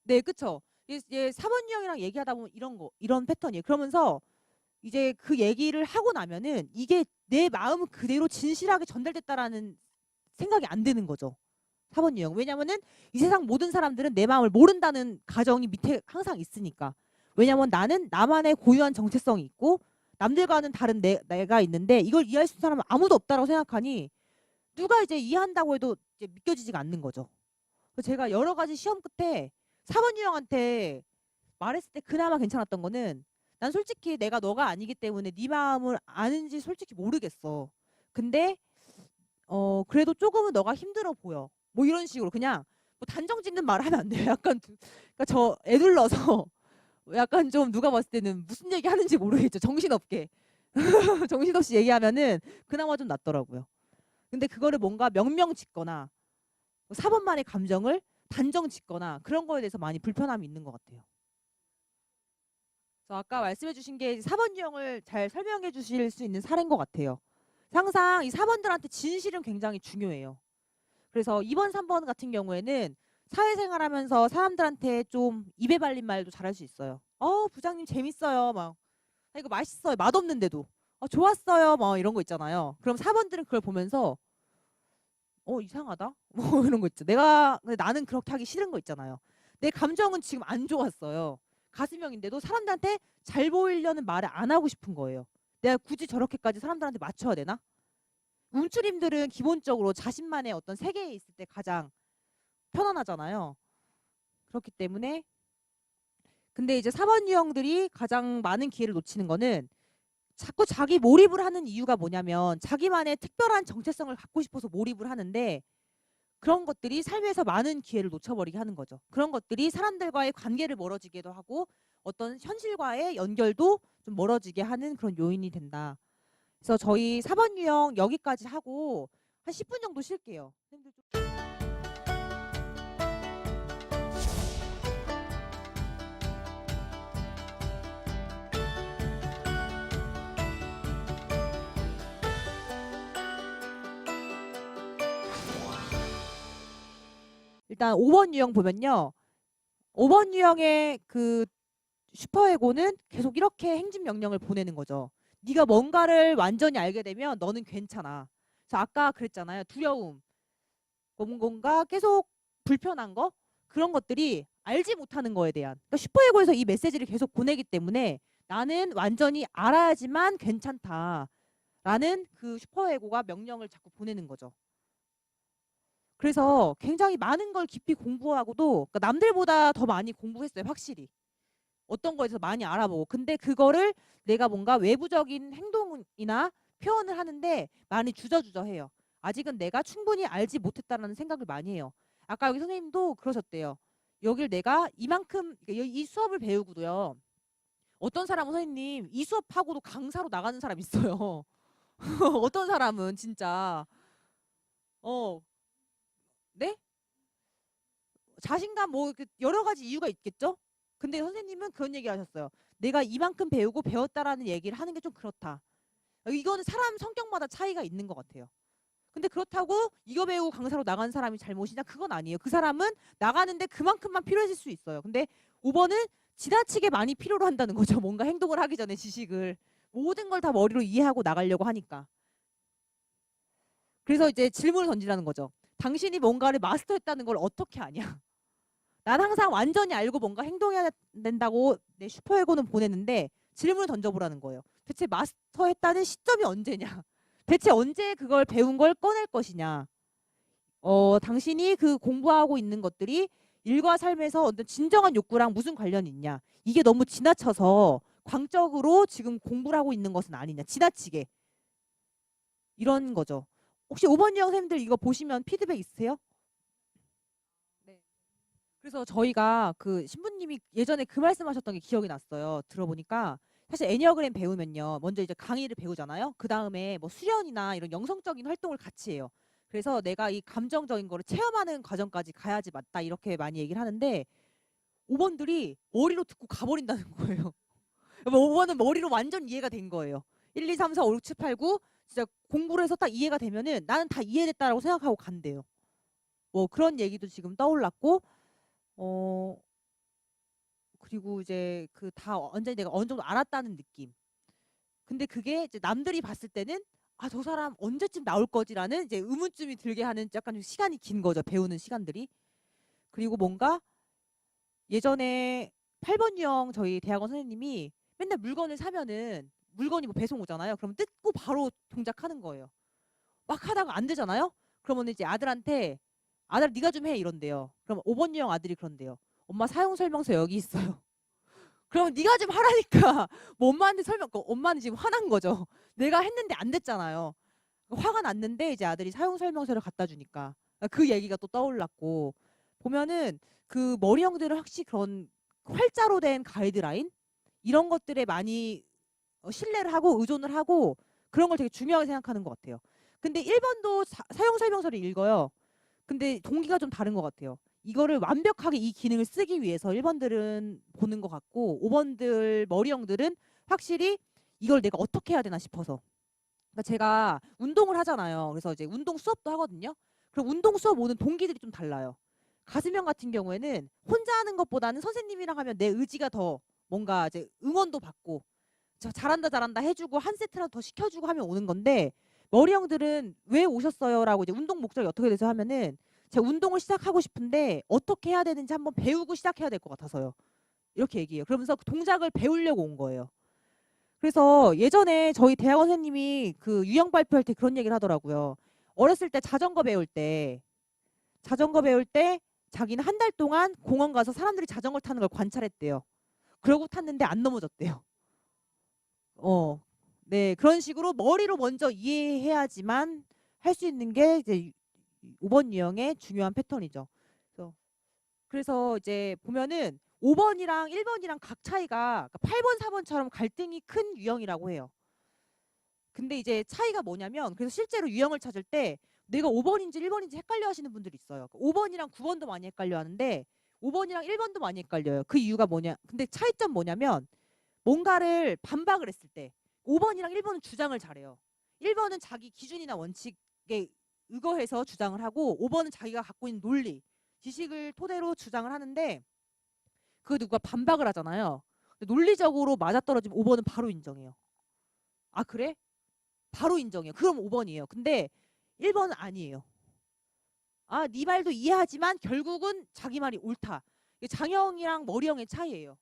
A: 네, 그쵸. 이제 4번 유형이랑 얘기하다 보면 이런 패턴이에요. 그러면서 이제 그 얘기를 하고 나면은 이게 내 마음은 그대로 진실하게 전달됐다라는 생각이 안 드는 거죠. 4번 유형. 왜냐면은 이 세상 모든 사람들은 내 마음을 모른다는 가정이 밑에 항상 있으니까. 왜냐면 나는 나만의 고유한 정체성이 있고 남들과는 다른 내가 있는데 이걸 이해할 수 있는 사람은 아무도 없다라고 생각하니 누가 이제 이해한다고 해도 이제 믿겨지지가 않는 거죠. 그래서 제가 여러 가지 시험 끝에 4번 유형한테 말했을 때 그나마 괜찮았던 거는 난 솔직히 내가 너가 아니기 때문에 네 마음을 아는지 솔직히 모르겠어. 근데 그래도 조금은 너가 힘들어 보여. 뭐 이런 식으로 그냥 뭐 단정 짓는 말 하면 안 돼요. 약간 그러니까 저 애둘러서 약간 좀 누가 봤을 때는 무슨 얘기 하는지 모르겠죠. 정신없게. 정신없이 얘기하면은 그나마 좀 낫더라고요. 근데 그거를 뭔가 명명 짓거나 4번만의 감정을 단정 짓거나 그런 거에 대해서 많이 불편함이 있는 것 같아요. 그래서 아까 말씀해 주신 게 4번 유형을 잘 설명해 주실 수 있는 사례인 것 같아요. 항상 이 4번들한테 진실은 굉장히 중요해요. 그래서 2번, 3번 같은 경우에는 사회생활하면서 사람들한테 좀 입에 발린 말도 잘할 수 있어요. 부장님 재밌어요. 막 이거 맛있어요. 맛없는데도. 좋았어요. 막 이런 거 있잖아요. 그럼 4번들은 그걸 보면서 이상하다. 뭐 이런 거 있죠. 근데 나는 그렇게 하기 싫은 거 있잖아요. 내 감정은 지금 안 좋았어요. 가슴형인데도 사람들한테 잘 보이려는 말을 안 하고 싶은 거예요. 내가 굳이 저렇게까지 사람들한테 맞춰야 되나? 움츠림들은 기본적으로 자신만의 어떤 세계에 있을 때 가장 편안하잖아요. 그렇기 때문에 근데 이제 4번 유형들이 가장 많은 기회를 놓치는 거는 자꾸 자기 몰입을 하는 이유가 뭐냐면 자기만의 특별한 정체성을 갖고 싶어서 몰입을 하는데 그런 것들이 삶에서 많은 기회를 놓쳐버리게 하는 거죠. 그런 것들이 사람들과의 관계를 멀어지기도 하고 어떤 현실과의 연결도 좀 멀어지게 하는 그런 요인이 된다. 그래서 저희 4번 유형 여기까지 하고 한 10분 정도 쉴게요. 일단 5번 유형 보면요. 5번 유형의 그 슈퍼에고는 계속 이렇게 행진 명령을 보내는 거죠. 네가 뭔가를 완전히 알게 되면 너는 괜찮아. 그래서 아까 그랬잖아요. 두려움, 뭔가 계속 불편한 거 그런 것들이 알지 못하는 거에 대한 그러니까 슈퍼에고에서 이 메시지를 계속 보내기 때문에 나는 완전히 알아야지만 괜찮다라는 그 슈퍼에고가 명령을 자꾸 보내는 거죠. 그래서 굉장히 많은 걸 깊이 공부하고도 그러니까 남들보다 더 많이 공부했어요. 확실히. 어떤 거에서 많이 알아보고. 근데 그거를 내가 뭔가 외부적인 행동이나 표현을 하는데 많이 주저주저해요. 아직은 내가 충분히 알지 못했다라는 생각을 많이 해요. 아까 여기 선생님도 그러셨대요. 여길 내가 이만큼 그러니까 이 수업을 배우고도요. 어떤 사람은 선생님 이 수업하고도 강사로 나가는 사람 있어요. 어떤 사람은 진짜 어, 네? 자신감 뭐 여러 가지 이유가 있겠죠? 근데 선생님은 그런 얘기 하셨어요. 내가 이만큼 배우고 배웠다라는 얘기를 하는 게 좀 그렇다. 이거는 사람 성격마다 차이가 있는 것 같아요. 근데 그렇다고 이거 배우고 강사로 나간 사람이 잘못이냐? 그건 아니에요. 그 사람은 나가는데 그만큼만 필요했을 수 있어요. 근데 5번은 지나치게 많이 필요로 한다는 거죠. 뭔가 행동을 하기 전에 지식을. 모든 걸 다 머리로 이해하고 나가려고 하니까. 그래서 이제 질문을 던지라는 거죠. 당신이 뭔가를 마스터했다는 걸 어떻게 아냐? 난 항상 완전히 알고 뭔가 행동해야 된다고 내 슈퍼에고는 보냈는데 질문을 던져보라는 거예요. 대체 마스터했다는 시점이 언제냐? 대체 언제 그걸 배운 걸 꺼낼 것이냐? 당신이 그 공부하고 있는 것들이 일과 삶에서 어떤 진정한 욕구랑 무슨 관련이 있냐? 이게 너무 지나쳐서 광적으로 지금 공부를 하고 있는 것은 아니냐? 지나치게. 이런 거죠. 혹시 5번 유형 선생님들 이거 보시면 피드백 있으세요? 네. 그래서 저희가 그 신부님이 예전에 그 말씀하셨던 게 기억이 났어요. 들어보니까 사실 애니어그램 배우면요, 먼저 이제 강의를 배우잖아요. 그 다음에 뭐 수련이나 이런 영성적인 활동을 같이 해요. 그래서 내가 이 감정적인 거를 체험하는 과정까지 가야지 맞다 이렇게 많이 얘기를 하는데 5번들이 머리로 듣고 가버린다는 거예요. 5번은 머리로 완전 이해가 된 거예요. 1, 2, 3, 4, 5, 6, 7, 8, 9 진짜 공부를 해서 딱 이해가 되면은 나는 다 이해됐다라고 생각하고 간대요. 뭐 그런 얘기도 지금 떠올랐고 어 그리고 이제 그 다 완전히 내가 어느 정도 알았다는 느낌. 근데 그게 이제 남들이 봤을 때는 아, 저 사람 언제쯤 나올 거지라는 이제 의문점이 들게 하는 약간 좀 시간이 긴 거죠. 배우는 시간들이. 그리고 뭔가 예전에 8번 유형 저희 대학원 선생님이 맨날 물건을 사면은 물건이 뭐 배송 오잖아요. 그럼 뜯고 바로 동작하는 거예요. 막 하다가 안 되잖아요. 그러면 이제 아들한테 아들 네가 좀 해 이런대요. 그럼 5번 유형 아들이 그런대요. 엄마 사용 설명서 여기 있어요. 그럼 네가 좀 하라니까. 뭐 엄마한테 설명, 엄마는 지금 화난 거죠. 내가 했는데 안 됐잖아요. 화가 났는데 이제 아들이 사용 설명서를 갖다 주니까 그 얘기가 또 떠올랐고 보면은 그 머리형들은 확실히 그런 활자로 된 가이드라인 이런 것들에 많이 신뢰를 하고 의존을 하고 그런 걸 되게 중요하게 생각하는 것 같아요. 근데 1번도 사용 설명서를 읽어요. 근데 동기가 좀 다른 것 같아요. 이거를 완벽하게 이 기능을 쓰기 위해서 1번들은 보는 것 같고 5번들 머리형들은 확실히 이걸 내가 어떻게 해야 되나 싶어서. 그러니까 제가 운동을 하잖아요. 그래서 이제 운동 수업도 하거든요. 그럼 운동 수업 오는 동기들이 좀 달라요. 가슴형 같은 경우에는 혼자 하는 것보다는 선생님이랑 하면 내 의지가 더 뭔가 이제 응원도 받고 저 잘한다 잘한다 해주고 한 세트라도 더 시켜주고 하면 오는 건데 머리형들은 왜 오셨어요라고 이제 운동 목적이 어떻게 돼서 하면은 제가 운동을 시작하고 싶은데 어떻게 해야 되는지 한번 배우고 시작해야 될 것 같아서요. 이렇게 얘기해요. 그러면서 그 동작을 배우려고 온 거예요. 그래서 예전에 저희 대학원 선생님이 그 유형 발표할 때 그런 얘기를 하더라고요. 어렸을 때 자전거 배울 때 자기는 한 달 동안 공원 가서 사람들이 자전거 타는 걸 관찰했대요. 그러고 탔는데 안 넘어졌대요. 어, 네, 그런 식으로 머리로 먼저 이해해야지만 할 수 있는 게 이제 5번 유형의 중요한 패턴이죠. 그래서 이제 보면은 5번이랑 1번이랑 각 차이가 8번, 4번처럼 갈등이 큰 유형이라고 해요. 근데 이제 차이가 뭐냐면 그래서 실제로 유형을 찾을 때 내가 5번인지 1번인지 헷갈려 하시는 분들이 있어요. 5번이랑 9번도 많이 헷갈려 하는데 5번이랑 1번도 많이 헷갈려요. 그 이유가 뭐냐? 근데 차이점 뭐냐면 뭔가를 반박을 했을 때 5번이랑 1번은 주장을 잘해요. 1번은 자기 기준이나 원칙에 의거해서 주장을 하고 5번은 자기가 갖고 있는 논리, 지식을 토대로 주장을 하는데 그 누가 반박을 하잖아요. 논리적으로 맞아떨어지면 5번은 바로 인정해요. 아, 그래? 바로 인정해요. 그럼 5번이에요. 근데 1번은 아니에요. 아, 네 말도 이해하지만 결국은 자기 말이 옳다. 이게 장형이랑 머리형의 차이예요.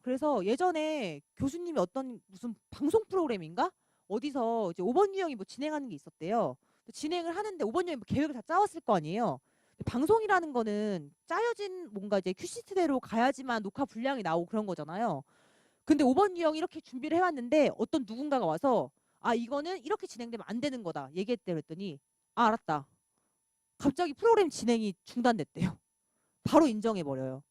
A: 그래서 예전에 교수님이 어떤 무슨 방송 프로그램인가? 어디서 이제 5번 유형이 뭐 진행하는 게 있었대요. 진행을 하는데 5번 유형이 계획을 다 짜왔을 거 아니에요. 방송이라는 거는 짜여진 뭔가 이제 큐시트대로 가야지만 녹화 분량이 나오고 그런 거잖아요. 근데 5번 유형이 이렇게 준비를 해왔는데 어떤 누군가가 와서 아 이거는 이렇게 진행되면 안 되는 거다 얘기했대. 그랬더니 아 알았다. 갑자기 프로그램 진행이 중단됐대요. 바로 인정해버려요.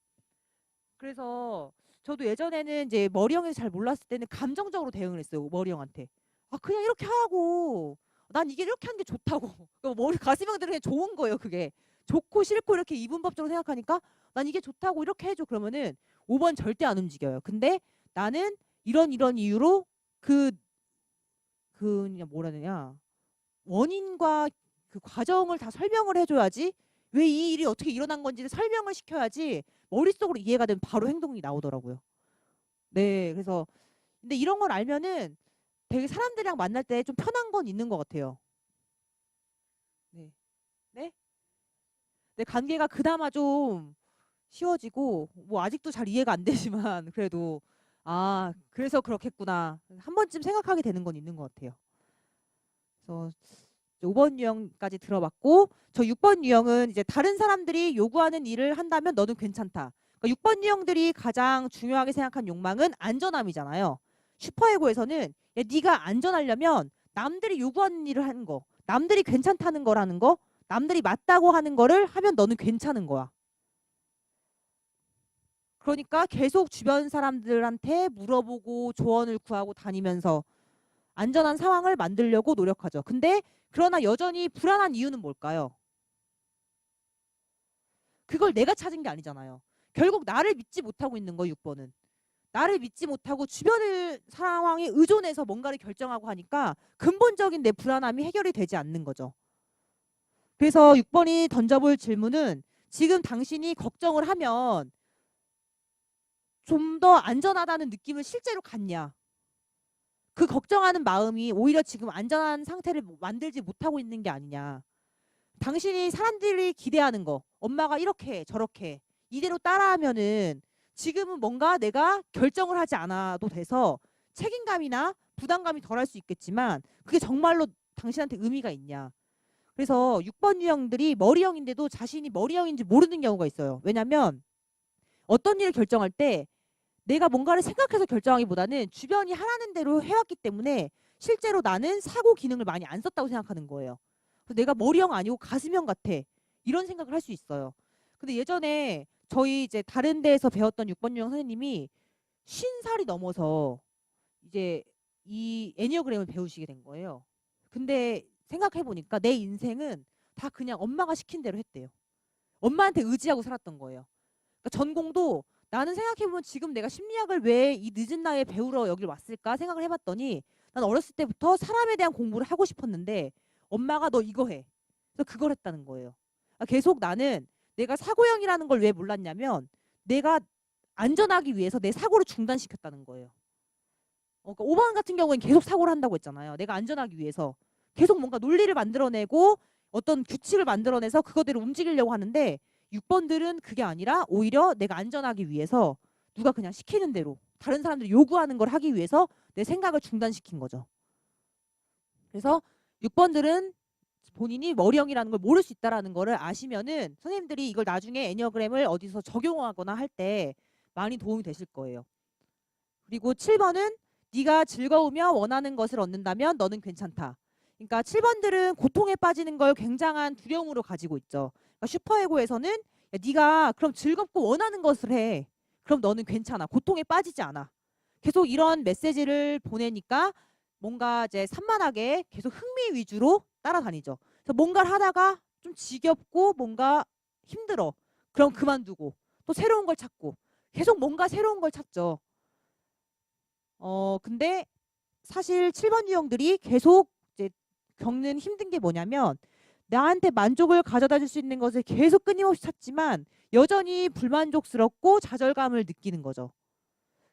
A: 그래서 저도 예전에는 이제 머리형에서 잘 몰랐을 때는 감정적으로 대응을 했어요. 머리형한테. 아 그냥 이렇게 하라고. 난 이게 이렇게 하는 게 좋다고. 머리 가슴형들은 그냥 좋은 거예요. 그게. 좋고 싫고 이렇게 이분법적으로 생각하니까 난 이게 좋다고 이렇게 해줘. 그러면은 5번 절대 안 움직여요. 근데 나는 이런 이유로 그냥 뭐라 해야 되냐. 원인과 그 과정을 다 설명을 해줘야지 왜 이 일이 어떻게 일어난 건지를 설명을 시켜야지 머릿속으로 이해가 되면 바로 행동이 나오더라고요. 네, 그래서 근데 이런 걸 알면은 되게 사람들이랑 만날 때 좀 편한 건 있는 것 같아요. 네, 네, 네 관계가 그나마 좀 쉬워지고 뭐 아직도 잘 이해가 안 되지만 그래도 아 그래서 그렇겠구나 한 번쯤 생각하게 되는 건 있는 것 같아요. 그래서 5번 유형까지 들어봤고 저 6번 유형은 이제 다른 사람들이 요구하는 일을 한다면 너는 괜찮다. 그러니까 6번 유형들이 가장 중요하게 생각한 욕망은 안전함이잖아요. 슈퍼에고에서는 야, 네가 안전하려면 남들이 요구하는 일을 하는 거, 남들이 괜찮다는 거라는 거, 남들이 맞다고 하는 거를 하면 너는 괜찮은 거야. 그러니까 계속 주변 사람들한테 물어보고 조언을 구하고 다니면서 안전한 상황을 만들려고 노력하죠. 근데 그러나 여전히 불안한 이유는 뭘까요? 그걸 내가 찾은 게 아니잖아요. 결국 나를 믿지 못하고 있는 거 6번은. 나를 믿지 못하고 주변의 상황에 의존해서 뭔가를 결정하고 하니까 근본적인 내 불안함이 해결이 되지 않는 거죠. 그래서 6번이 던져볼 질문은 지금 당신이 걱정을 하면 좀 더 안전하다는 느낌을 실제로 갖냐. 그 걱정하는 마음이 오히려 지금 안전한 상태를 만들지 못하고 있는 게 아니냐. 당신이 사람들이 기대하는 거 엄마가 이렇게 저렇게 이대로 따라하면은 지금은 뭔가 내가 결정을 하지 않아도 돼서 책임감이나 부담감이 덜할 수 있겠지만 그게 정말로 당신한테 의미가 있냐. 그래서 6번 유형들이 머리형인데도 자신이 머리형인지 모르는 경우가 있어요. 왜냐면 어떤 일을 결정할 때 내가 뭔가를 생각해서 결정하기보다는 주변이 하라는 대로 해왔기 때문에 실제로 나는 사고 기능을 많이 안 썼다고 생각하는 거예요. 그래서 내가 머리형 아니고 가슴형 같아. 이런 생각을 할 수 있어요. 근데 예전에 저희 이제 다른 데에서 배웠던 6번 유형 선생님이 50살이 넘어서 이제 이 애니어그램을 배우시게 된 거예요. 근데 생각해 보니까 내 인생은 다 그냥 엄마가 시킨 대로 했대요. 엄마한테 의지하고 살았던 거예요. 그러니까 전공도 나는 생각해보면 지금 내가 심리학을 왜 이 늦은 나이에 배우러 여길 왔을까 생각을 해봤더니 난 어렸을 때부터 사람에 대한 공부를 하고 싶었는데 엄마가 너 이거 해. 그래서 그걸 했다는 거예요. 그러니까 계속 나는 내가 사고형이라는 걸 왜 몰랐냐면 내가 안전하기 위해서 내 사고를 중단시켰다는 거예요. 그러니까 5번 같은 경우에는 계속 사고를 한다고 했잖아요. 내가 안전하기 위해서 계속 뭔가 논리를 만들어내고 어떤 규칙을 만들어내서 그거대로 움직이려고 하는데 6번들은 그게 아니라 오히려 내가 안전하기 위해서 누가 그냥 시키는 대로 다른 사람들이 요구하는 걸 하기 위해서 내 생각을 중단시킨 거죠. 그래서 6번들은 본인이 머리형이라는 걸 모를 수 있다라는 거를 아시면은 선생님들이 이걸 나중에 애니어그램을 어디서 적용하거나 할 때 많이 도움이 되실 거예요. 그리고 7번은 네가 즐거우며 원하는 것을 얻는다면 너는 괜찮다. 그러니까 7번들은 고통에 빠지는 걸 굉장한 두려움으로 가지고 있죠. 그러니까 슈퍼에고에서는 야, 네가 그럼 즐겁고 원하는 것을 해. 그럼 너는 괜찮아. 고통에 빠지지 않아. 계속 이런 메시지를 보내니까 뭔가 이제 산만하게 계속 흥미 위주로 따라다니죠. 그래서 뭔가를 하다가 좀 지겹고 뭔가 힘들어. 그럼 그만두고 또 새로운 걸 찾고 계속 뭔가 새로운 걸 찾죠. 근데 사실 7번 유형들이 계속 이제 겪는 힘든 게 뭐냐면 나한테 만족을 가져다 줄 수 있는 것을 계속 끊임없이 찾지만 여전히 불만족스럽고 좌절감을 느끼는 거죠.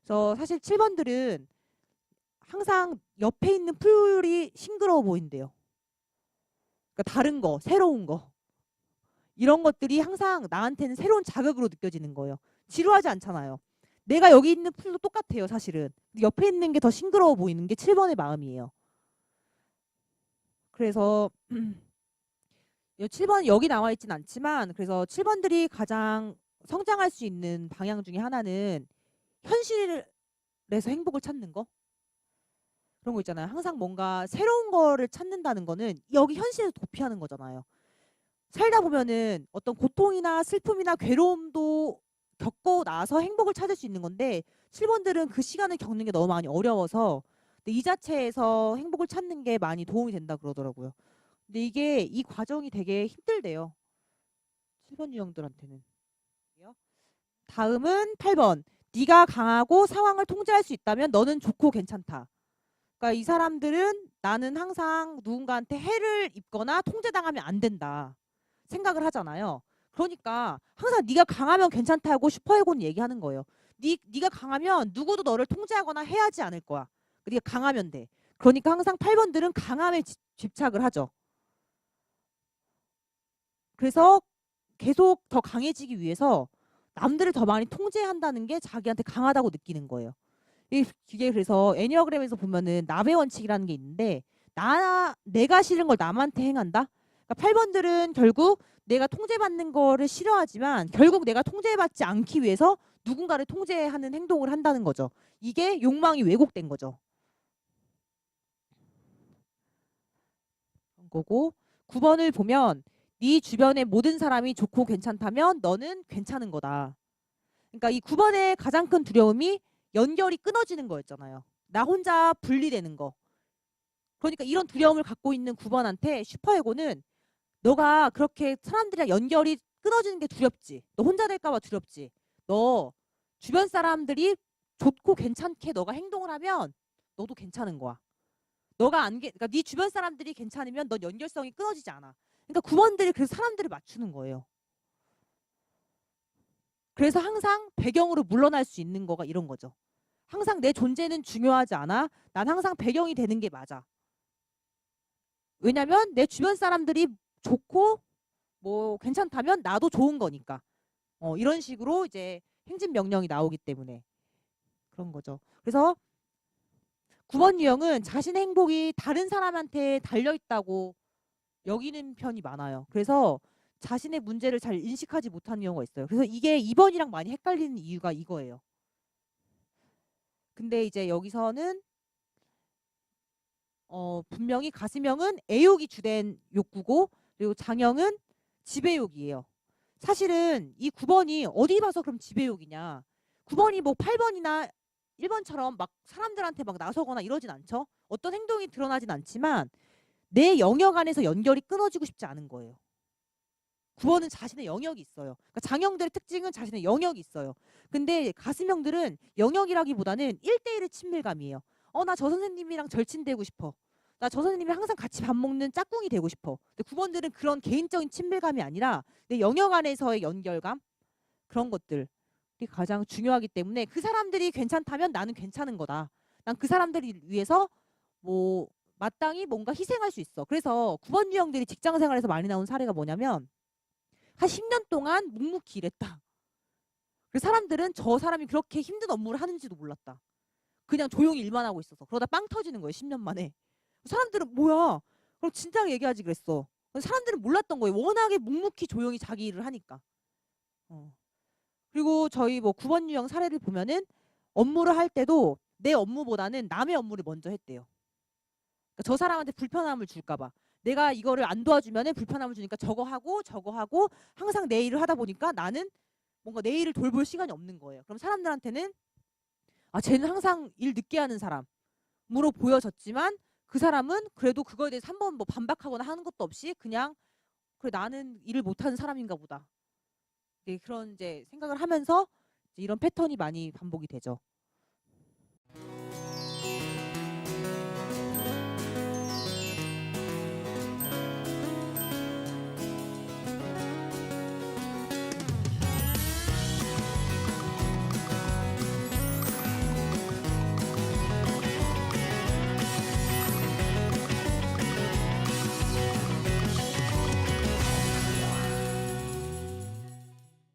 A: 그래서 사실 7번들은 항상 옆에 있는 풀이 싱그러워 보인대요. 그러니까 다른 거, 새로운 거. 이런 것들이 항상 나한테는 새로운 자극으로 느껴지는 거예요. 지루하지 않잖아요. 내가 여기 있는 풀도 똑같아요, 사실은. 옆에 있는 게 더 싱그러워 보이는 게 7번의 마음이에요. 그래서 7번 여기 나와 있진 않지만 그래서 7번들이 가장 성장할 수 있는 방향 중에 하나는 현실에서 행복을 찾는 거. 그런 거 있잖아요. 항상 뭔가 새로운 거를 찾는다는 거는 여기 현실에서 도피하는 거잖아요. 살다 보면은 어떤 고통이나 슬픔이나 괴로움도 겪고 나서 행복을 찾을 수 있는 건데 7번들은 그 시간을 겪는 게 너무 많이 어려워서 근데 이 자체에서 행복을 찾는 게 많이 도움이 된다 그러더라고요. 근데 이게 이 과정이 되게 힘들대요. 7번 유형들한테는. 다음은 8번. 네가 강하고 상황을 통제할 수 있다면 너는 좋고 괜찮다. 그러니까 이 사람들은 나는 항상 누군가한테 해를 입거나 통제당하면 안 된다 생각을 하잖아요. 그러니까 항상 네가 강하면 괜찮다고 슈퍼에고는 얘기하는 거예요. 네가 강하면 누구도 너를 통제하거나 해하지 않을 거야. 네가 강하면 돼. 그러니까 항상 8번들은 강함에 집착을 하죠. 그래서 계속 더 강해지기 위해서 남들을 더 많이 통제한다는 게 자기한테 강하다고 느끼는 거예요. 이게 그래서 애니어그램에서 보면은 나베 원칙이라는 게 있는데 내가 싫은 걸 남한테 행한다. 그러니까 8번들은 결국 내가 통제받는 거를 싫어하지만 결국 내가 통제받지 않기 위해서 누군가를 통제하는 행동을 한다는 거죠. 이게 욕망이 왜곡된 거죠. 그런 거고 9번을 보면 네 주변의 모든 사람이 좋고 괜찮다면 너는 괜찮은 거다. 그러니까 이 9번의 가장 큰 두려움이 연결이 끊어지는 거였잖아요. 나 혼자 분리되는 거. 그러니까 이런 두려움을 갖고 있는 9번한테 슈퍼에고는 너가 그렇게 사람들이랑 연결이 끊어지는 게 두렵지. 너 혼자 될까 봐 두렵지. 너 주변 사람들이 좋고 괜찮게 너가 행동을 하면 너도 괜찮은 거야. 그러니까 네 주변 사람들이 괜찮으면 넌 연결성이 끊어지지 않아. 그러니까 9번들이 그래서 사람들을 맞추는 거예요. 그래서 항상 배경으로 물러날 수 있는 거가 이런 거죠. 항상 내 존재는 중요하지 않아. 난 항상 배경이 되는 게 맞아. 왜냐면 내 주변 사람들이 좋고 뭐 괜찮다면 나도 좋은 거니까. 이런 식으로 이제 행진 명령이 나오기 때문에 그런 거죠. 그래서 9번 유형은 자신의 행복이 다른 사람한테 달려 있다고 여기는 편이 많아요. 그래서 자신의 문제를 잘 인식하지 못하는 경우가 있어요. 그래서 이게 2번이랑 많이 헷갈리는 이유가 이거예요. 근데 이제 여기서는 분명히 가스명은 애욕이 주된 욕구고 그리고 장형은 지배욕이에요. 사실은 이 9번이 어디 봐서 그럼 지배욕이냐. 9번이 뭐 8번이나 1번처럼 막 사람들한테 막 나서거나 이러진 않죠. 어떤 행동이 드러나진 않지만 내 영역 안에서 연결이 끊어지고 싶지 않은 거예요. 9번은 자신의 영역이 있어요. 그러니까 장형들의 특징은 자신의 영역이 있어요. 근데 가스명들은 영역이라기보다는 1대1의 친밀감이에요. 나 저 선생님이랑 절친되고 싶어. 나 저 선생님이 항상 같이 밥 먹는 짝꿍이 되고 싶어. 근데 9번들은 그런 개인적인 친밀감이 아니라 내 영역 안에서의 연결감 그런 것들이 가장 중요하기 때문에 그 사람들이 괜찮다면 나는 괜찮은 거다. 난 그 사람들을 위해서 뭐 마땅히 뭔가 희생할 수 있어. 그래서 9번 유형들이 직장 생활에서 많이 나온 사례가 뭐냐면 한 10년 동안 묵묵히 일했다. 그 사람들은 저 사람이 그렇게 힘든 업무를 하는지도 몰랐다. 그냥 조용히 일만 하고 있어서. 그러다 빵 터지는 거예요. 10년 만에. 사람들은 뭐야? 그럼 진작 얘기하지 그랬어. 사람들은 몰랐던 거예요. 워낙에 묵묵히 조용히 자기 일을 하니까. 그리고 저희 뭐 9번 유형 사례를 보면은 업무를 할 때도 내 업무보다는 남의 업무를 먼저 했대요. 그러니까 저 사람한테 불편함을 줄까 봐. 내가 이거를 안 도와주면은 불편함을 주니까 저거 하고 항상 내 일을 하다 보니까 나는 뭔가 내 일을 돌볼 시간이 없는 거예요. 그럼 사람들한테는 쟤는 항상 일 늦게 하는 사람으로 보여졌지만 그 사람은 그래도 그거에 대해서 한번 뭐 반박하거나 하는 것도 없이 그냥 그래 나는 일을 못하는 사람인가 보다. 그런 이제 생각을 하면서 이런 패턴이 많이 반복이 되죠.